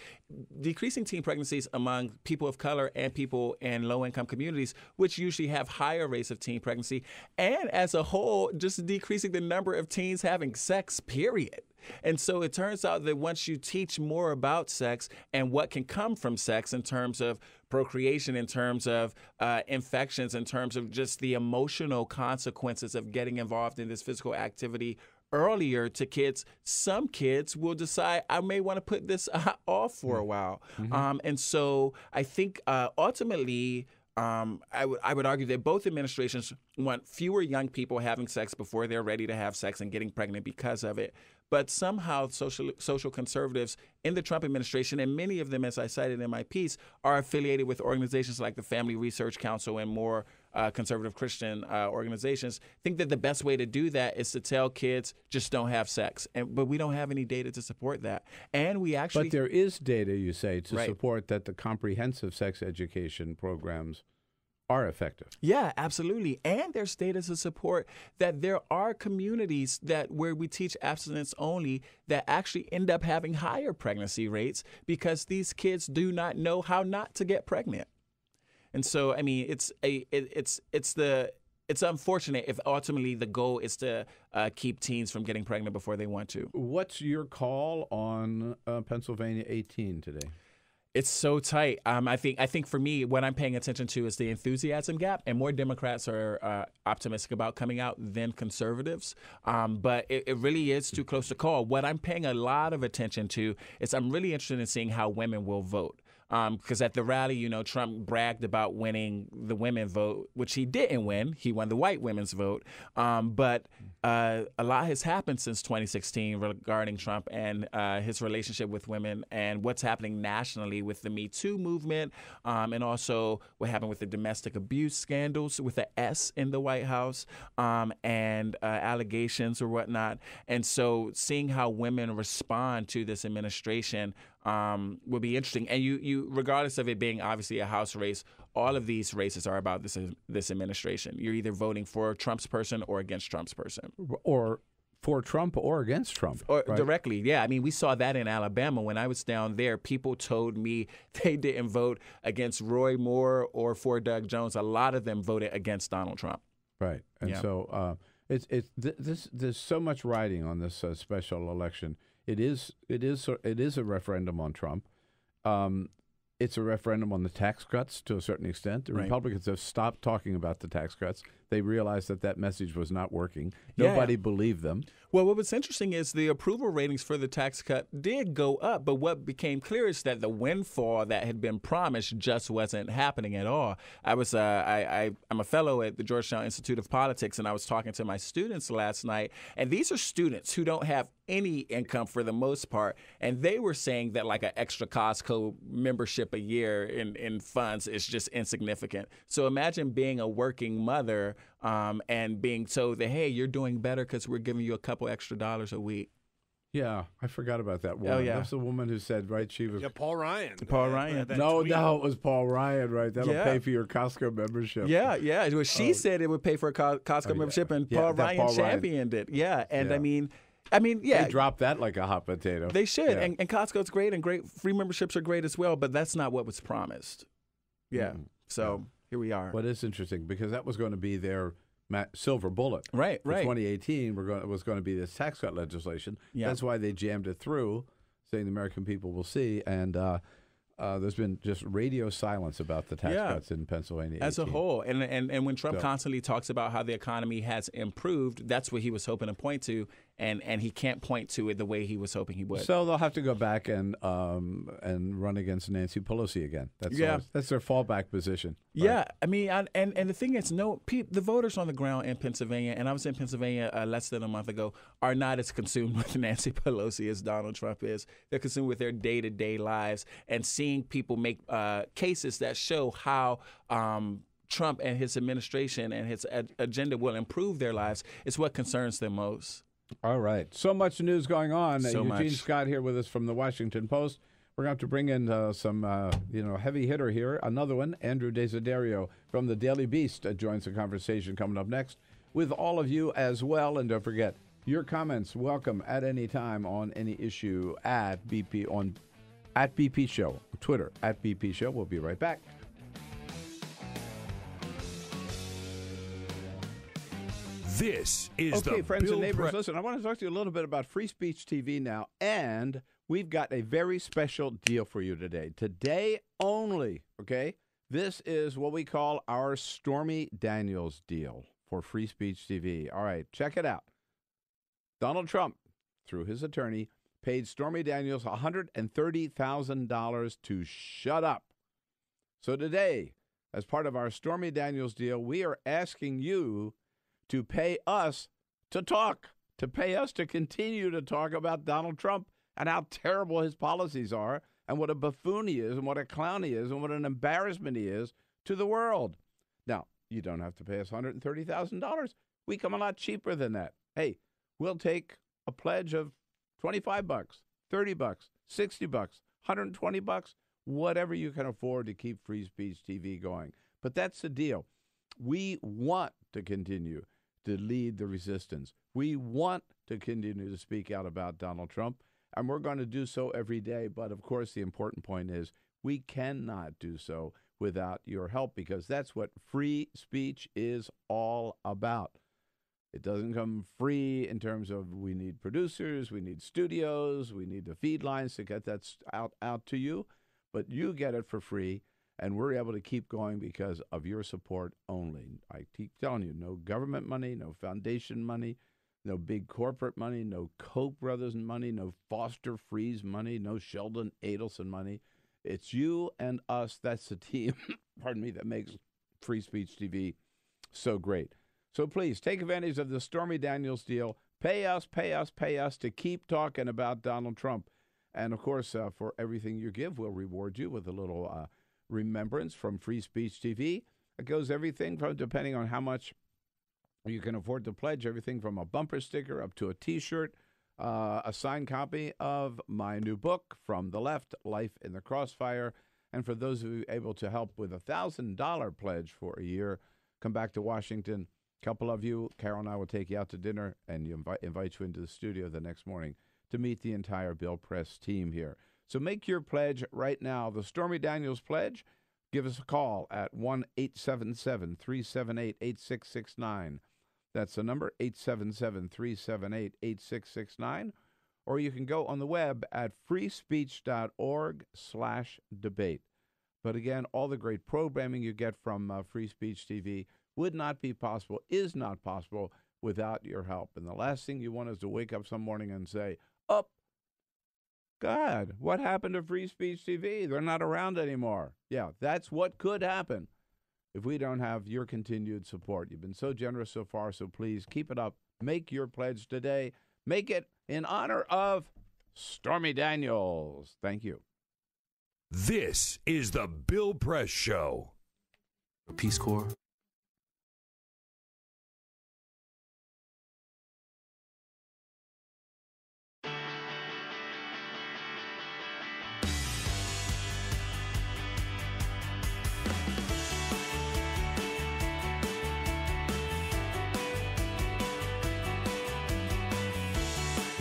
decreasing teen pregnancies among people of color and people in low-income communities, which usually have higher rates of teen pregnancy, and as a whole, just decreasing the number of teens having sex, period. And so it turns out that once you teach more about sex and what can come from sex in terms of procreation, in terms of infections, in terms of just the emotional consequences of getting involved in this physical activity earlier to kids, some kids will decide, I may want to put this off for a while. Mm-hmm. And so I think ultimately, I would argue that both administrations want fewer young people having sex before they're ready to have sex and getting pregnant because of it. But somehow social conservatives in the Trump administration, and many of them, as I cited in my piece, are affiliated with organizations like the Family Research Council and more conservative Christian organizations, think that the best way to do that is to tell kids, just don't have sex. But we don't have any data to support that. And we actually... But there is data, you say, to support that the comprehensive sex education programs are effective. Yeah, absolutely. And there's data to support that there are communities where we teach abstinence only that actually end up having higher pregnancy rates because these kids do not know how not to get pregnant. And so, I mean, it's unfortunate if ultimately the goal is to keep teens from getting pregnant before they want to. What's your call on Pennsylvania 18 today? It's so tight. I think for me, what I'm paying attention to is the enthusiasm gap, and more Democrats are optimistic about coming out than conservatives. But it really is too close to call. What I'm paying a lot of attention to is I'm really interested in seeing how women will vote. Because at the rally, you know, Trump bragged about winning the women vote, which he didn't win. He won the white women's vote. But a lot has happened since 2016 regarding Trump and his relationship with women and what's happening nationally with the Me Too movement, and also what happened with the domestic abuse scandals with the S in the White House, and allegations or whatnot. And so seeing how women respond to this administration will be interesting. And you, regardless of it being obviously a House race, all of these races are about this administration. You're either voting for Trump's person or against Trump's person. Or for Trump or against Trump. Or right? directly, yeah. I mean, we saw that in Alabama. When I was down there, people told me they didn't vote against Roy Moore or for Doug Jones. A lot of them voted against Donald Trump. Right. And so there's so much riding on this special election. It is a referendum on Trump. It's a referendum on the tax cuts to a certain extent. The Republicans have stopped talking about the tax cuts. They realized that message was not working. Nobody believed them. Well, what was interesting is the approval ratings for the tax cut did go up, but what became clear is that the windfall that had been promised just wasn't happening at all. I'm a fellow at the Georgetown Institute of Politics, and I was talking to my students last night, and these are students who don't have any income for the most part, and they were saying that like an extra Costco membership a year in funds is just insignificant. So imagine being a working mother and being told that, hey, you're doing better because we're giving you a couple extra dollars a week. Yeah, I forgot about that woman. Oh, yeah. That's the woman who said, right, she was... Yeah, Paul Ryan. Paul Ryan. No, it was Paul Ryan, right? That'll pay for your Costco membership. Yeah. Well, she said it would pay for a Costco membership, and Paul Ryan championed it. Yeah, and I mean, yeah. They dropped that like a hot potato. They should. Yeah. And Costco's great, and great free memberships are great as well, but that's not what was promised. Yeah. So here we are. What is interesting, because that was going to be their silver bullet. Right. 2018 was going to be this tax cut legislation. Yeah. That's why they jammed it through, saying the American people will see. And there's been just radio silence about the tax cuts in Pennsylvania. As a whole. And when Trump constantly talks about how the economy has improved, that's what he was hoping to point to. And he can't point to it the way he was hoping he would. So they'll have to go back and run against Nancy Pelosi again. That's their fallback position. Right? Yeah, I mean, and the thing is, the voters on the ground in Pennsylvania, and I was in Pennsylvania less than a month ago, are not as consumed with Nancy Pelosi as Donald Trump is. They're consumed with their day-to-day lives and seeing people make cases that show how Trump and his administration and his agenda will improve their lives is what concerns them most. All right. So much news going on. So Eugene much. Scott here with us from the Washington Post. We're going to have to bring in some heavy hitter here. Another one, Andrew Desiderio from the Daily Beast joins the conversation coming up next with all of you as well. And don't forget, your comments welcome at any time on any issue at BP Show, Twitter at BP Show. We'll be right back. This is okay, friends Bill and neighbors, listen, I want to talk to you a little bit about Free Speech TV now, and we've got a very special deal for you today. Today only, okay? This is what we call our Stormy Daniels deal for Free Speech TV. All right, check it out. Donald Trump, through his attorney, paid Stormy Daniels $130,000 to shut up. So today, as part of our Stormy Daniels deal, we are asking you to pay us to talk, to pay us to continue to talk about Donald Trump and how terrible his policies are and what a buffoon he is and what a clown he is and what an embarrassment he is to the world. Now, you don't have to pay us $130,000. We come a lot cheaper than that. Hey, we'll take a pledge of $25, $30, $60, $120, whatever you can afford to keep Free Speech TV going. But that's the deal. We want to continue to lead the resistance. We want to continue to speak out about Donald Trump, and we're going to do so every day. But, of course, the important point is we cannot do so without your help, because that's what free speech is all about. It doesn't come free in terms of we need producers, we need studios, we need the feed lines to get that out to you, but you get it for free. And we're able to keep going because of your support only. I keep telling you, no government money, no foundation money, no big corporate money, no Koch brothers money, no Foster Freeze money, no Sheldon Adelson money. It's you and us. That's the team, pardon me, that makes Free Speech TV so great. So please take advantage of the Stormy Daniels deal. Pay us, pay us, pay us to keep talking about Donald Trump. And, of course, for everything you give, we'll reward you with a little remembrance from Free Speech TV. It goes everything from, depending on how much you can afford to pledge, everything from a bumper sticker up to a T-shirt, a signed copy of my new book, From the Left, Life in the Crossfire. And for those of you able to help with a $1,000 pledge for a year, come back to Washington. A couple of you, Carol and I will take you out to dinner and invite you into the studio the next morning to meet the entire Bill Press team here. So make your pledge right now. The Stormy Daniels pledge, give us a call at 1-877-378-8669. That's the number, 877-378-8669. Or you can go on the web at freespeech.org/debate. But again, all the great programming you get from Free Speech TV would not be possible, is not possible without your help. And the last thing you want is to wake up some morning and say, oh, God, what happened to Free Speech TV? They're not around anymore. Yeah, that's what could happen if we don't have your continued support. You've been so generous so far, so please keep it up. Make your pledge today. Make it in honor of Stormy Daniels. Thank you. This is the Bill Press Show. Peace Corps.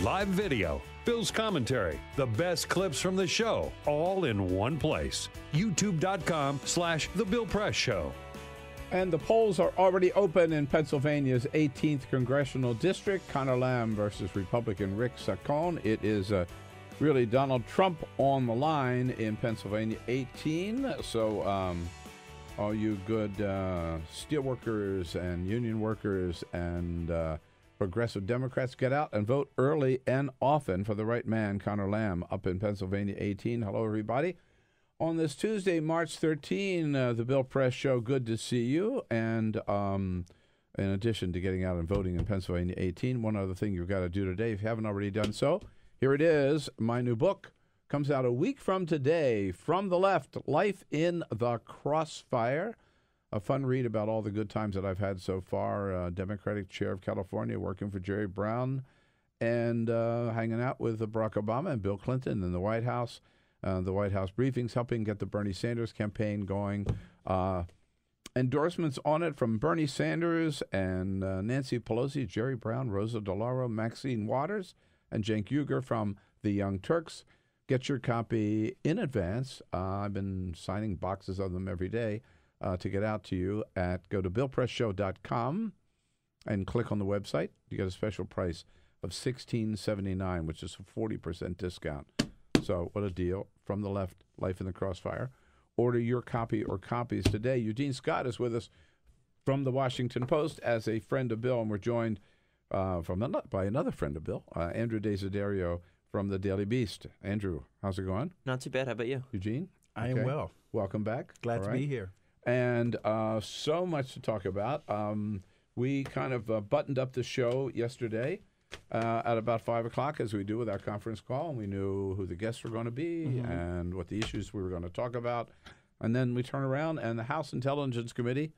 Live video, Bill's commentary, the best clips from the show, all in one place. YouTube.com/The Bill Press Show. And the polls are already open in Pennsylvania's 18th Congressional District. Conor Lamb versus Republican Rick Saccone. It is really Donald Trump on the line in Pennsylvania 18. So all you good steelworkers and union workers and progressive Democrats, get out and vote early and often for the right man, Conor Lamb, up in Pennsylvania 18. Hello, everybody. On this Tuesday, March 13, the Bill Press Show, good to see you. And in addition to getting out and voting in Pennsylvania 18, one other thing you've got to do today, if you haven't already done so, here it is. My new book comes out a week from today, From the Left, Life in the Crossfire. A fun read about all the good times that I've had so far. Democratic chair of California, working for Jerry Brown, and hanging out with Barack Obama and Bill Clinton in the White House briefings, helping get the Bernie Sanders campaign going. Endorsements on it from Bernie Sanders and Nancy Pelosi, Jerry Brown, Rosa DeLauro, Maxine Waters, and Cenk Uygur from the Young Turks. Get your copy in advance. I've been signing boxes of them every day. To get out to you go to BillPressShow.com and click on the website. You get a special price of $16.79, which is a 40% discount. So what a deal. From the Left, Life in the Crossfire. Order your copy or copies today. Eugene Scott is with us from the Washington Post as a friend of Bill, and we're joined by another friend of Bill, Andrew Desiderio from the Daily Beast. Andrew, how's it going? Not too bad. How about you? Eugene? I am well. Welcome back. Glad to be here. And so much to talk about. We kind of buttoned up the show yesterday at about 5 o'clock, as we do with our conference call, and we knew who the guests were going to be and what the issues we were going to talk about. And then we turn around, and the House Intelligence Committee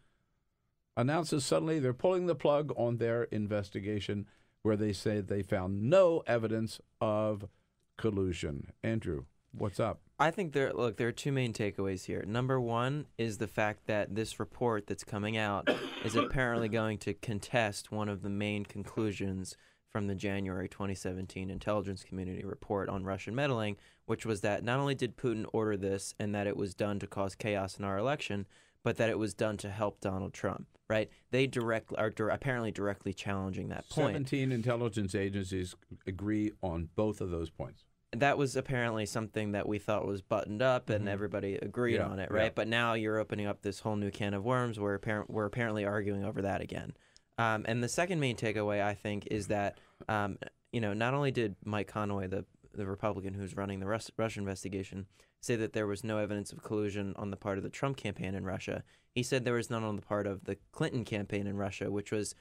announces suddenly they're pulling the plug on their investigation, where they say they found no evidence of collusion. Andrew, what's up? I think there are two main takeaways here. Number one is the fact that this report that's coming out is apparently going to contest one of the main conclusions from the January 2017 Intelligence Community report on Russian meddling, which was that not only did Putin order this and that it was done to cause chaos in our election, but that it was done to help Donald Trump, right? They apparently directly challenging that point. 17 intelligence agencies agree on both of those points. That was apparently something that we thought was buttoned up and everybody agreed on it, right? Yeah. But now you're opening up this whole new can of worms where we're apparently arguing over that again. And the second main takeaway, I think, is that, not only did Mike Conaway, the Republican who's running the Russia investigation, say that there was no evidence of collusion on the part of the Trump campaign in Russia. He said there was none on the part of the Clinton campaign in Russia, which was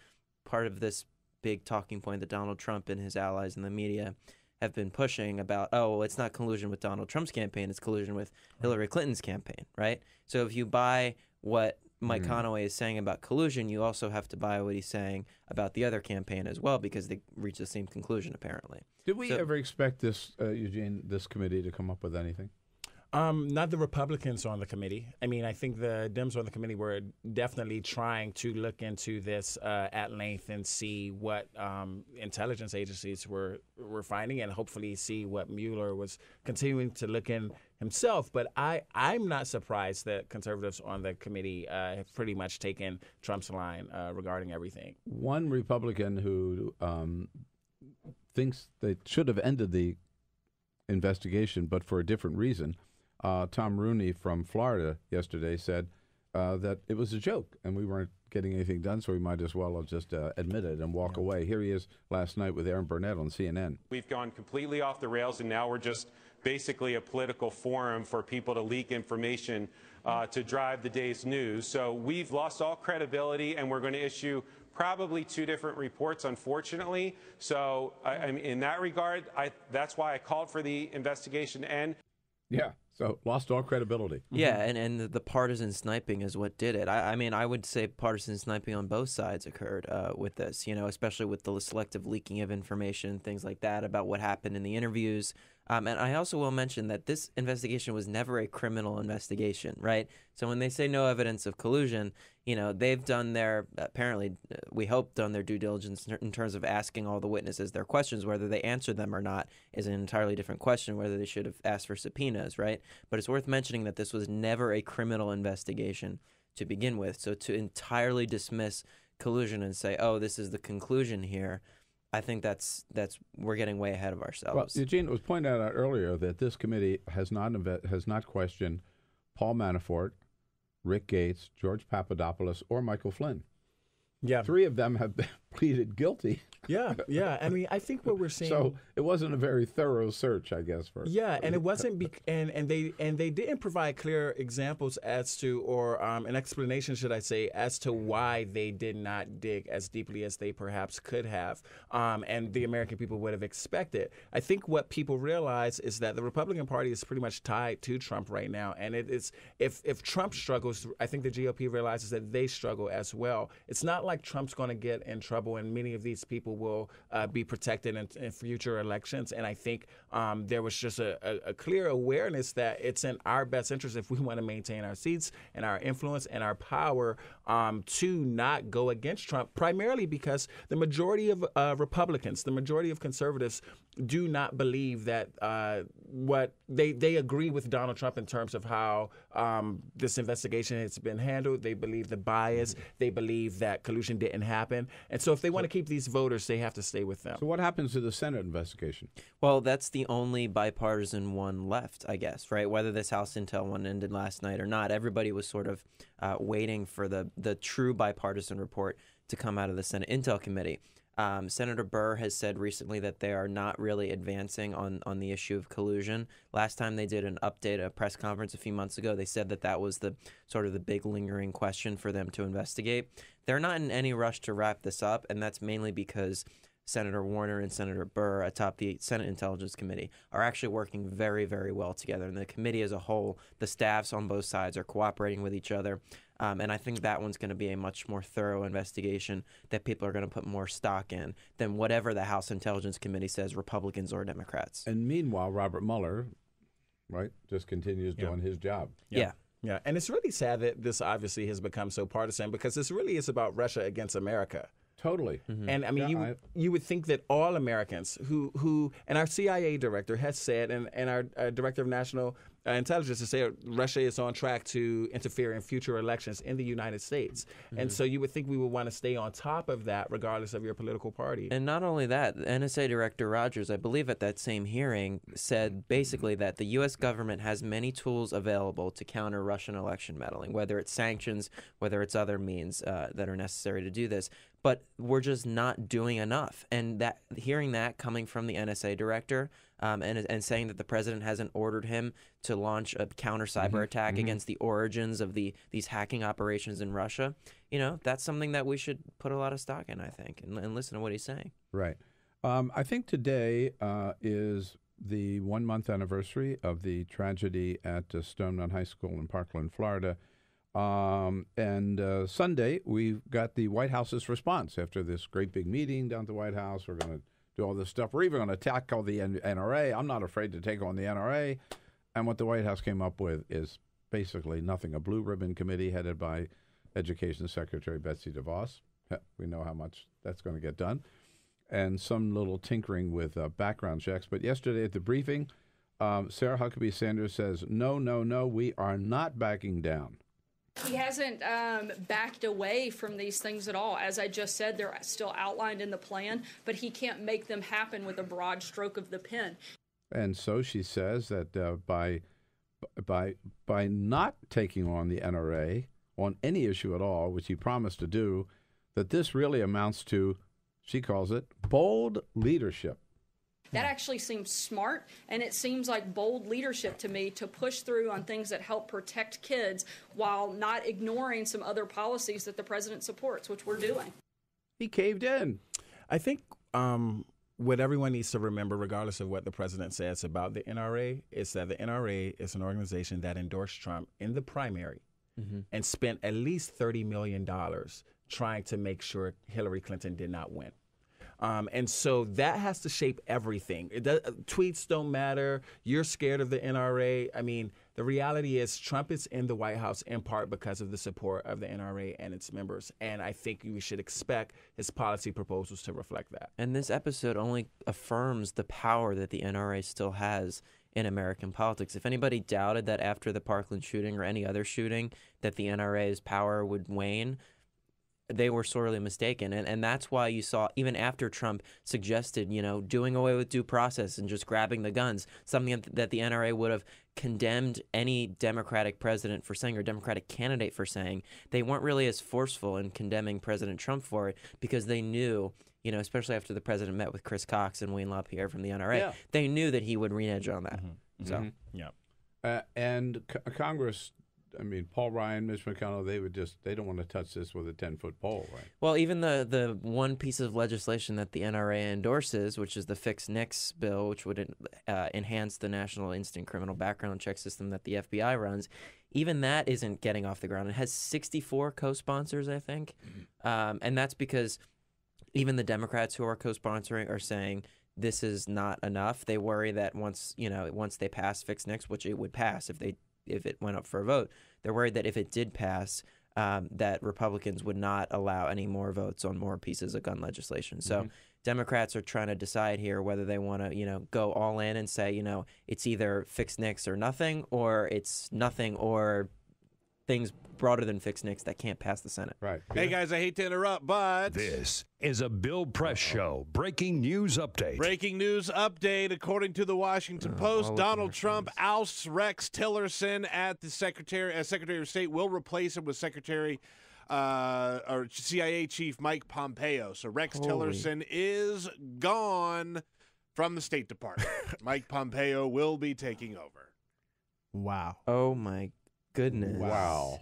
part of this big talking point that Donald Trump and his allies in the media have been pushing about, oh, well, it's not collusion with Donald Trump's campaign, it's collusion with Hillary Clinton's campaign, right? So if you buy what Mike Conaway is saying about collusion, you also have to buy what he's saying about the other campaign as well, because they reach the same conclusion, apparently. Did we ever expect this, Eugene, this committee to come up with anything? Not the Republicans on the committee. I mean, I think the Dems on the committee were definitely trying to look into this at length and see what intelligence agencies were finding, and hopefully see what Mueller was continuing to look in himself. But I'm not surprised that conservatives on the committee have pretty much taken Trump's line regarding everything. One Republican who thinks they should have ended the investigation, but for a different reason, Tom Rooney from Florida yesterday said that it was a joke and we weren't getting anything done, so we might as well have just admit it and walk away. Here he is last night with Aaron Burnett on CNN. We've gone completely off the rails, and now we're just basically a political forum for people to leak information to drive the day's news. So we've lost all credibility, and we're going to issue probably 2 different reports, unfortunately. So I mean, in that regard, that's why I called for the investigation to end. Yeah. So lost all credibility. Yeah, and the partisan sniping is what did it. I mean, I would say partisan sniping on both sides occurred with this, you know, especially with the selective leaking of information, things like that about what happened in the interviews. And I also will mention that this investigation was never a criminal investigation, right? So when they say no evidence of collusion, you know, they've done their, apparently, we hope, done their due diligence in terms of asking all the witnesses their questions. Whether they answered them or not is an entirely different question, whether they should have asked for subpoenas, right? But it's worth mentioning that this was never a criminal investigation to begin with. So to entirely dismiss collusion and say, oh, this is the conclusion here, I think that's we're getting way ahead of ourselves. Well, Eugene, it was pointed out earlier that this committee has not questioned Paul Manafort, Rick Gates, George Papadopoulos, or Michael Flynn. Yeah, 3 of them have pleaded guilty. Yeah. I mean, I think what we're seeing. So it wasn't a very thorough search, I guess. And it wasn't, and they didn't provide clear examples as to, or an explanation, should I say, as to why they did not dig as deeply as they perhaps could have, and the American people would have expected. I think what people realize is that the Republican Party is pretty much tied to Trump right now, and it is if Trump struggles, I think the GOP realizes that they struggle as well. It's not like Trump's going to get in trouble, and many of these people will be protected in future elections. And I think there was just a clear awareness that it's in our best interest, if we want to maintain our seats and our influence and our power, to not go against Trump, primarily because the majority of Republicans, the majority of conservatives do not believe that what they agree with Donald Trump in terms of how this investigation has been handled. They believe the bias. They believe that collusion didn't happen. And so if they want to keep these voters, they have to stay with them. So what happens to the Senate investigation? Well, that's the only bipartisan one left, I guess, right? Whether this House Intel one ended last night or not, everybody was sort of waiting for the true bipartisan report to come out of the Senate Intel Committee. Senator Burr has said recently that they are not really advancing on the issue of collusion. Last time they did an update, a press conference a few months ago, they said that was the sort of the big lingering question for them to investigate. They're not in any rush to wrap this up, and that's mainly because Senator Warner and Senator Burr atop the Senate Intelligence Committee are actually working very, very well together. And the committee as a whole, the staffs on both sides are cooperating with each other. And I think that one's going to be a much more thorough investigation that people are going to put more stock in than whatever the House Intelligence Committee says, Republicans or Democrats. And meanwhile, Robert Mueller, right, just continues doing his job. Yeah, and it's really sad that this obviously has become so partisan, because this really is about Russia against America. Totally. Mm-hmm. And I mean, you would think that all Americans who and our CIA director has said, and our director of national intelligence has said, Russia is on track to interfere in future elections in the United States. Mm-hmm. And so you would think we would want to stay on top of that regardless of your political party. And not only that, NSA Director Rogers, I believe at that same hearing, said basically that the U.S. government has many tools available to counter Russian election meddling, whether it's sanctions, whether it's other means that are necessary to do this. But we're just not doing enough. And that hearing that coming from the NSA director, and saying that the president hasn't ordered him to launch a counter cyber attack against the origins of these hacking operations in Russia. That's something that we should put a lot of stock in, I think, and listen to what he's saying. Right. I think today is the 1 month anniversary of the tragedy at Stone Run High School in Parkland, Florida. And Sunday, we got the White House's response after this great big meeting down at the White House. We're going to do all this stuff. We're even going to tackle the NRA. I'm not afraid to take on the NRA. And what the White House came up with is basically nothing. A blue ribbon committee headed by Education Secretary Betsy DeVos. We know how much that's going to get done. And some little tinkering with background checks. But yesterday at the briefing, Sarah Huckabee Sanders says, no, we are not backing down. He hasn't backed away from these things at all. As I just said, they're still outlined in the plan, but he can't make them happen with a broad stroke of the pen. And so she says that by not taking on the NRA on any issue at all, which he promised to do, that this really amounts to, she calls it, bold leadership. That actually seems smart, and it seems like bold leadership to me to push through on things that help protect kids while not ignoring some other policies that the president supports, which we're doing. He caved in. I think what everyone needs to remember, regardless of what the president says about the NRA, is that the NRA is an organization that endorsed Trump in the primary and spent at least $30 million trying to make sure Hillary Clinton did not win. And so that has to shape everything. Tweets don't matter. You're scared of the NRA. I mean, the reality is Trump is in the White House in part because of the support of the NRA and its members. And I think we should expect his policy proposals to reflect that. And this episode only affirms the power that the NRA still has in American politics. If anybody doubted that after the Parkland shooting or any other shooting that the NRA's power would wane, they were sorely mistaken. And that's why you saw, even after Trump suggested, doing away with due process and just grabbing the guns, something that the NRA would have condemned any Democratic president for saying or Democratic candidate for saying, they weren't really as forceful in condemning President Trump for it because they knew, especially after the president met with Chris Cox and Wayne LaPierre from the NRA, they knew that he would renege on that. So, and Congress, Paul Ryan, Mitch McConnell, they don't want to touch this with a 10-foot pole, right? Well, even the one piece of legislation that the NRA endorses, which is the Fix NICS bill, which would enhance the National Instant Criminal Background Check system that the FBI runs, even that isn't getting off the ground. It has 64 co-sponsors, I think, and that's because even the Democrats who are co-sponsoring are saying this is not enough. They worry that once they pass Fix NICS, which it would pass if it went up for a vote, they're worried that if it did pass, that Republicans would not allow any more votes on more pieces of gun legislation. So Democrats are trying to decide here whether they want to, go all in and say, it's either Fix NICS or nothing, or it's nothing or things broader than Fix NICS that can't pass the Senate. Right. Hey, guys, I hate to interrupt, but this is a Bill Press Show breaking news update. Breaking news update. According to the Washington Post, Donald Trump ousts Rex Tillerson at the Secretary of State, will replace him with Secretary or CIA Chief Mike Pompeo. So Rex Tillerson is gone from the State Department. Mike Pompeo will be taking over. Wow. Oh, my goodness. Wow.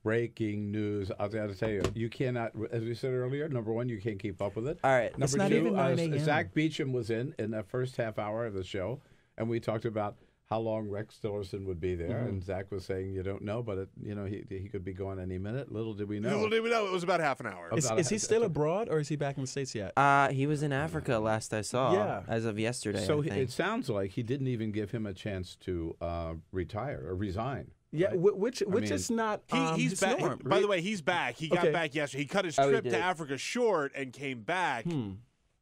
Breaking news. I was going to tell you, you cannot, as we said earlier, number one, you can't keep up with it. All right. Number two, Zack Beauchamp was in the first half hour of the show, and we talked about how long Rex Tillerson would be there, and Zack was saying, you don't know, but he could be gone any minute. Little did we know. Little did we know. It was about half an hour. Is he still abroad, or is he back in the States yet? He was in Africa last I saw, as of yesterday. So it sounds like he didn't even give him a chance to retire or resign. Yeah, right? which is not he's back. Norm. By the way, he's back. He got back yesterday. He cut his trip to Africa short and came back.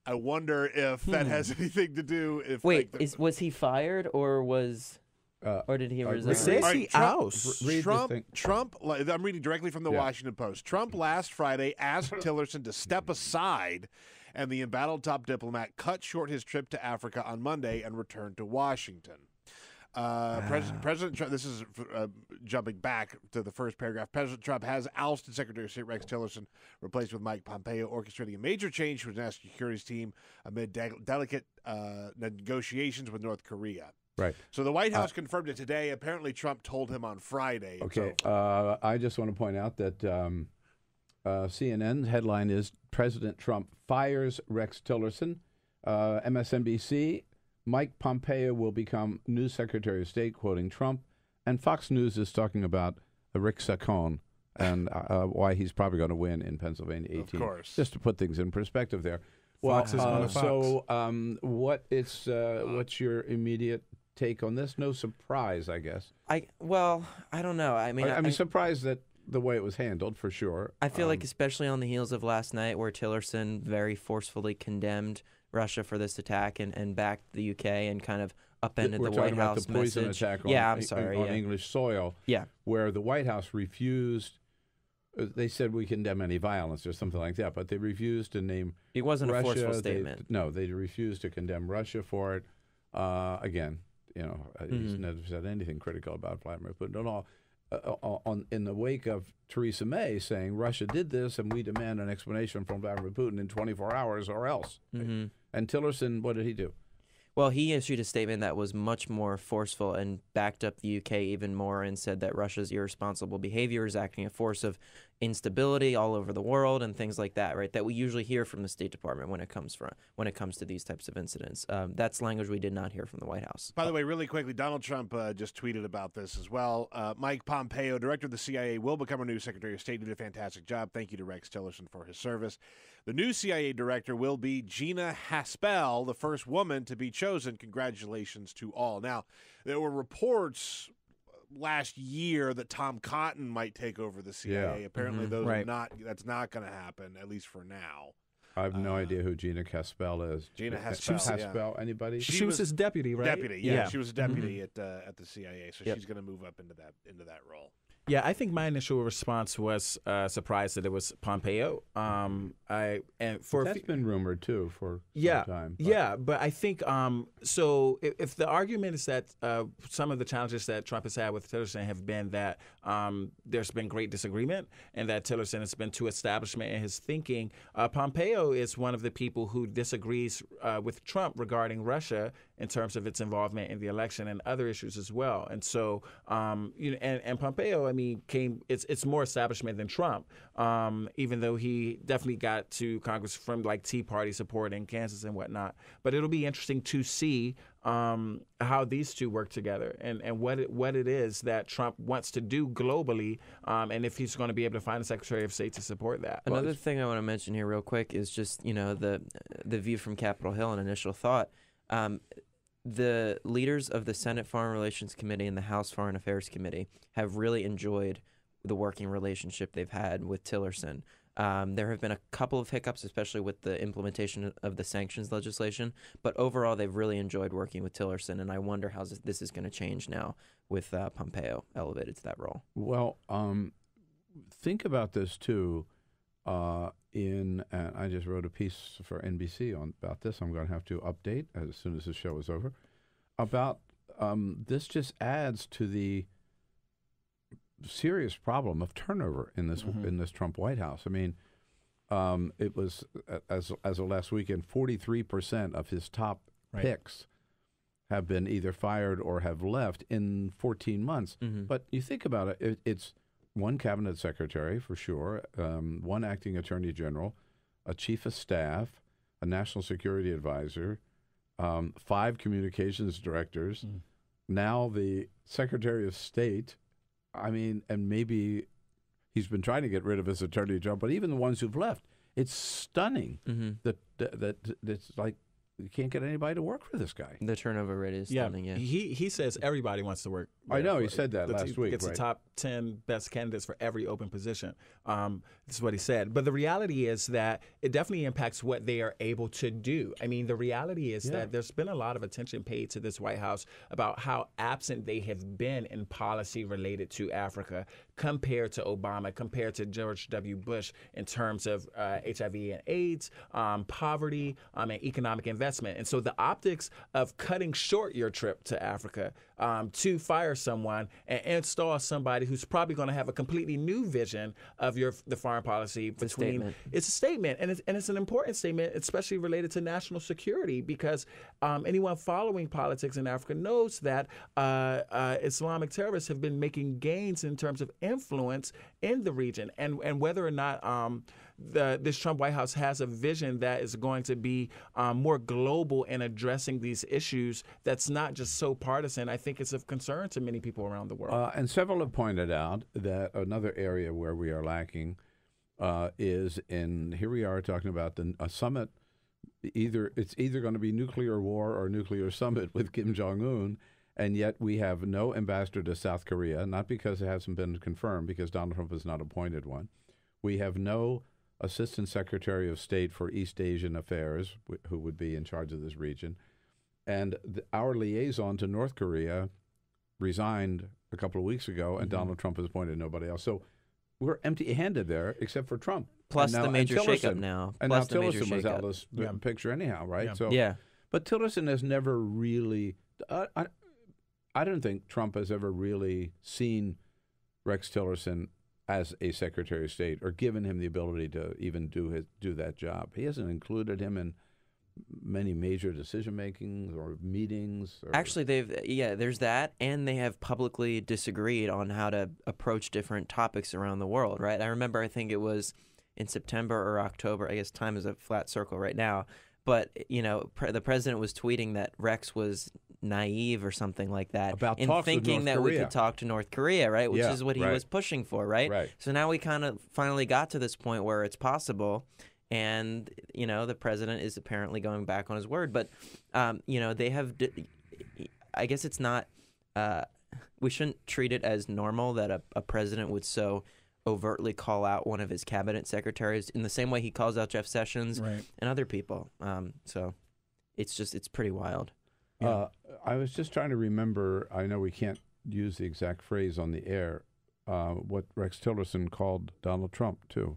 I wonder if that has anything to do. Was he fired or was? Or did he resign? It says he ousts. Trump, I'm reading directly from the Washington Post. Trump last Friday asked Tillerson to step aside, and the embattled top diplomat cut short his trip to Africa on Monday and returned to Washington. President Trump, this is jumping back to the first paragraph. President Trump has ousted Secretary of State Rex Tillerson, replaced with Mike Pompeo, orchestrating a major change to his national security team amid delicate negotiations with North Korea. Right. So the White House confirmed it today. Apparently, Trump told him on Friday. Okay. So. I just want to point out that CNN's headline is President Trump fires Rex Tillerson. MSNBC, Mike Pompeo will become new Secretary of State, quoting Trump. And Fox News is talking about Rick Saccone and why he's probably going to win in Pennsylvania 18. Of course. Just to put things in perspective there. Fox is on the Fox. So what's your immediate take on this? No surprise, I guess. I don't know. I mean, I'm surprised that the way it was handled, for sure. I feel like, especially on the heels of last night, where Tillerson very forcefully condemned Russia for this attack and backed the UK and kind of upended the White House the poison message. attack on English soil. Yeah, where the White House refused. They said we condemn any violence or something like that, but they refused to name. It wasn't Russia. a forceful statement. They refused to condemn Russia for it. Again, he's never said anything critical about Vladimir Putin at all. In the wake of Theresa May saying Russia did this and we demand an explanation from Vladimir Putin in 24 hours or else. Mm-hmm. And Tillerson, what did he do? Well, he issued a statement that was much more forceful and backed up the UK even more and said that Russia's irresponsible behavior is acting a force of instability all over the world and things like that, right? That we usually hear from the State Department when it comes to these types of incidents. That's language we did not hear from the White House. By the way, really quickly, Donald Trump just tweeted about this as well. Mike Pompeo, director of the CIA, will become our new Secretary of State. Did a fantastic job. Thank you to Rex Tillerson for his service. The new CIA director will be Gina Haspel, the first woman to be chosen. Congratulations to all. Now, there were reports last year that Tom Cotton might take over the CIA. Yeah. Apparently, those are not. That's not going to happen, at least for now. I have no idea who Gina Haspel is. Gina Haspel, anybody? She was his deputy, right? Deputy, yeah. She was a deputy at the CIA, so she's going to move up into that role. Yeah, I think my initial response was surprised that it was Pompeo. That's been rumored too for some time. But I think so. If the argument is that some of the challenges that Trump has had with Tillerson have been that there's been great disagreement and that Tillerson has been too establishment in his thinking, Pompeo is one of the people who disagrees with Trump regarding Russia in terms of its involvement in the election and other issues as well. And so, and Pompeo, I mean, it's more establishment than Trump, even though he definitely got to Congress from like Tea Party support in Kansas and whatnot. But it'll be interesting to see how these two work together and what it is that Trump wants to do globally, and if he's going to be able to find a Secretary of State to support that. Another thing I want to mention here real quick is just, the view from Capitol Hill and initial thought. The leaders of the Senate Foreign Relations Committee and the House Foreign Affairs Committee have really enjoyed the working relationship they've had with Tillerson. There have been a couple of hiccups, especially with the implementation of the sanctions legislation, but overall they've really enjoyed working with Tillerson, and I wonder how this is going to change now with Pompeo elevated to that role. Well, think about this too. I just wrote a piece for NBC about this. I'm going to have to update as soon as the show is over. About this just adds to the serious problem of turnover in this Trump White House. I mean, it was as of last weekend, 43% of his top picks have been either fired or have left in 14 months. But you think about it, it's one cabinet secretary for sure, one acting attorney general, a chief of staff, a national security advisor, 5 communications directors, now the Secretary of State. I mean, and maybe he's been trying to get rid of his attorney general, but even the ones who've left, it's stunning that it's like you can't get anybody to work for this guy. The turnover rate is stunning, yeah. He says everybody wants to work. I know, he said that last week. It's the top 10 best candidates for every open position. This is what he said. But the reality is that it definitely impacts what they are able to do. I mean, the reality is that there's been a lot of attention paid to this White House about how absent they have been in policy related to Africa compared to Obama, compared to George W. Bush in terms of HIV and AIDS, poverty, and economic investment. investment. And so the optics of cutting short your trip to Africa to fire someone and install somebody who's probably going to have a completely new vision of the foreign policy it's a statement, and it's an important statement, especially related to national security, because anyone following politics in Africa knows that Islamic terrorists have been making gains in terms of influence in the region, and whether or not this Trump White House has a vision that is going to be more global in addressing these issues that's not just so partisan, I think it's of concern to many people around the world. And several have pointed out that another area where we are lacking is here we are talking about a summit. It's either going to be nuclear war or nuclear summit with Kim Jong-un, and yet we have no ambassador to South Korea, not because it hasn't been confirmed, because Donald Trump has not appointed one. We have no Assistant Secretary of State for East Asian Affairs, who would be in charge of this region. And our liaison to North Korea resigned a couple of weeks ago, and Donald Trump has appointed nobody else. So we're empty-handed there, except for Trump. Plus the major shakeup now. And now Tillerson was out of the picture anyhow, right? Yeah. So, but Tillerson has never really I don't think Trump has ever really seen Rex Tillerson as a Secretary of State or given him the ability to even do that job. He hasn't included him in many major decision makings or meetings. Actually, there's that, and they have publicly disagreed on how to approach different topics around the world, right? I remember, I think it was in September or October. I guess time is a flat circle right now. But, the president was tweeting that Rex was naive or something like that about in thinking that we could talk to North Korea, right? Which is what he was pushing for, right? So now we kind of finally got to this point where it's possible, and, the president is apparently going back on his word. But, they have – I guess it's not we shouldn't treat it as normal that a president would so – overtly call out one of his cabinet secretaries in the same way he calls out Jeff Sessions and other people. So it's pretty wild. I was just trying to remember, I know we can't use the exact phrase on the air, what Rex Tillerson called Donald Trump too.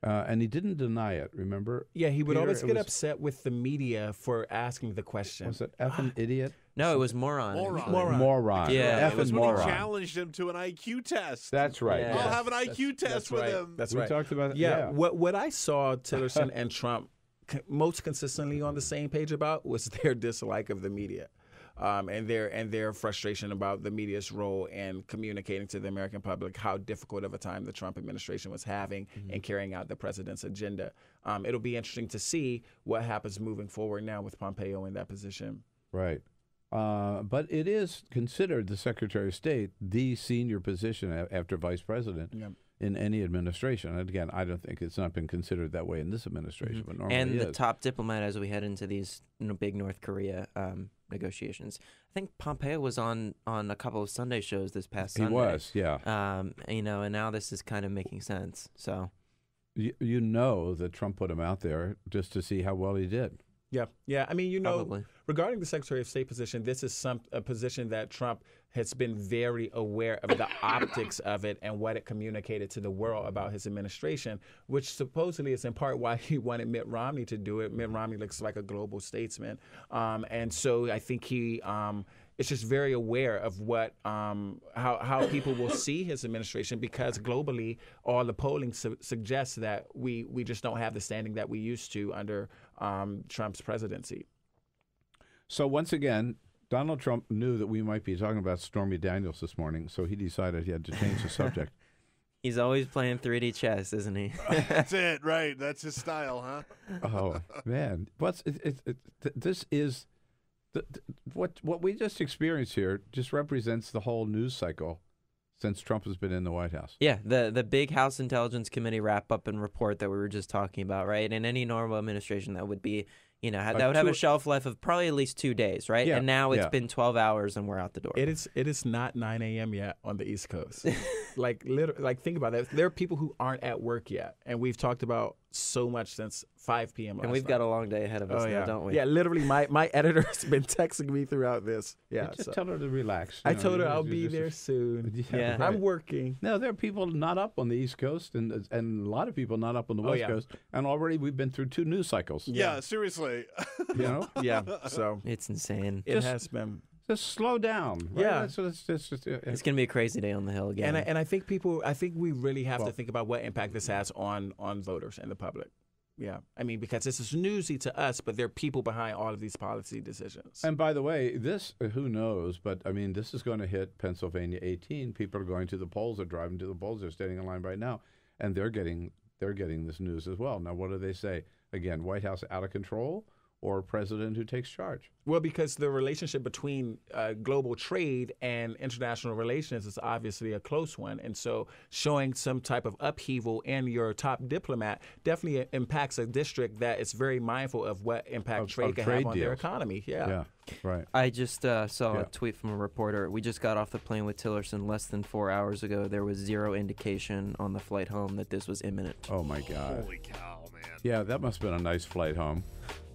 And he didn't deny it, remember? Yeah, he would always get upset with the media for asking the question. Was it effing idiot? No, it was moron. Moron. Yeah, effing moron. He challenged him to an IQ test. That's right. I'll have an IQ test with him. That's we right. talked about it. Yeah, what I saw Tillerson and Trump most consistently on the same page about was their dislike of the media. And their frustration about the media's role in communicating to the American public how difficult of a time the Trump administration was having in carrying out the president's agenda. It'll be interesting to see what happens moving forward now with Pompeo in that position. Right. But it is considered the Secretary of State the senior position after Vice President in any administration. And again, I don't think it's not been considered that way in this administration, but normally and it the top diplomat as we head into these big North Korea negotiations. I think Pompeo was on a couple of Sunday shows this past Sunday. He was, yeah. And now this is kind of making sense. So, you know that Trump put him out there just to see how well he did. Yeah. I mean, Probably. Regarding the Secretary of State position, this is a position that Trump has been very aware of the optics of it and what it communicated to the world about his administration, which supposedly is in part why he wanted Mitt Romney to do it. Mitt Romney looks like a global statesman. And so I think he is just very aware of what how people will see his administration, because globally all the polling suggests that we just don't have the standing that we used to under Trump's presidency. So once again, Donald Trump knew that we might be talking about Stormy Daniels this morning, so he decided he had to change the subject. He's always playing 3D chess, isn't he? That's it, right? That's his style, huh? Oh man, this is what we just experienced here. Just represents the whole news cycle since Trump has been in the White House. Yeah, the big House Intelligence Committee wrap up and report that we were just talking about, right? In any normal administration, that would be. That would have a shelf life of probably at least 2 days, right? Yeah, and now it's been 12 hours and we're out the door. It is not 9 a.m. yet on the East Coast. Literally, think about that. There are people who aren't at work yet, and we've talked about so much since 5 p.m. And we've got a long day ahead of us now, don't we? Yeah, literally, my editor's been texting me throughout this. Yeah, just tell her to relax. I told her I'll be there soon. Yeah, I'm working. No, there are people not up on the East Coast, and a lot of people not up on the West Coast, and already we've been through 2 news cycles. Yeah, seriously. Right. You know? Yeah. So it's insane. It has been. Just slow down. Right? Yeah. So it's going to be a crazy day on the Hill again. And I think we really have to think about what impact this has on voters and the public. Yeah. I mean, because this is newsy to us, but there are people behind all of these policy decisions. And by the way, this, who knows, but I mean, this is going to hit Pennsylvania 18. People are going to the polls. They're driving to the polls. They're standing in line right now. And they're getting this news as well. Now, what do they say? Again, White House out of control or president who takes charge? Well, because the relationship between global trade and international relations is obviously a close one. And so showing some type of upheaval in your top diplomat definitely impacts a district that is very mindful of what impact trade can have on their economy. Yeah, right. I just saw a tweet from a reporter. We just got off the plane with Tillerson less than 4 hours ago. There was zero indication on the flight home that this was imminent. Oh, my God. Holy cow, man. Yeah, that must have been a nice flight home.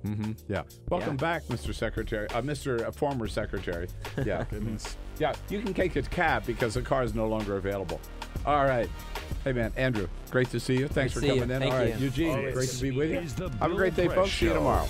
Mm-hmm. Yeah. Welcome back, Mr. Secretary. Mr. Former Secretary. Yeah. Goodness. Yeah, you can take a cab because the car is no longer available. All right. Hey, man, Andrew, great to see you. Thanks for coming in. Thank All right, you. Eugene, great to be with you. Is the Have a great day, Bill folks. Press See you Show. tomorrow.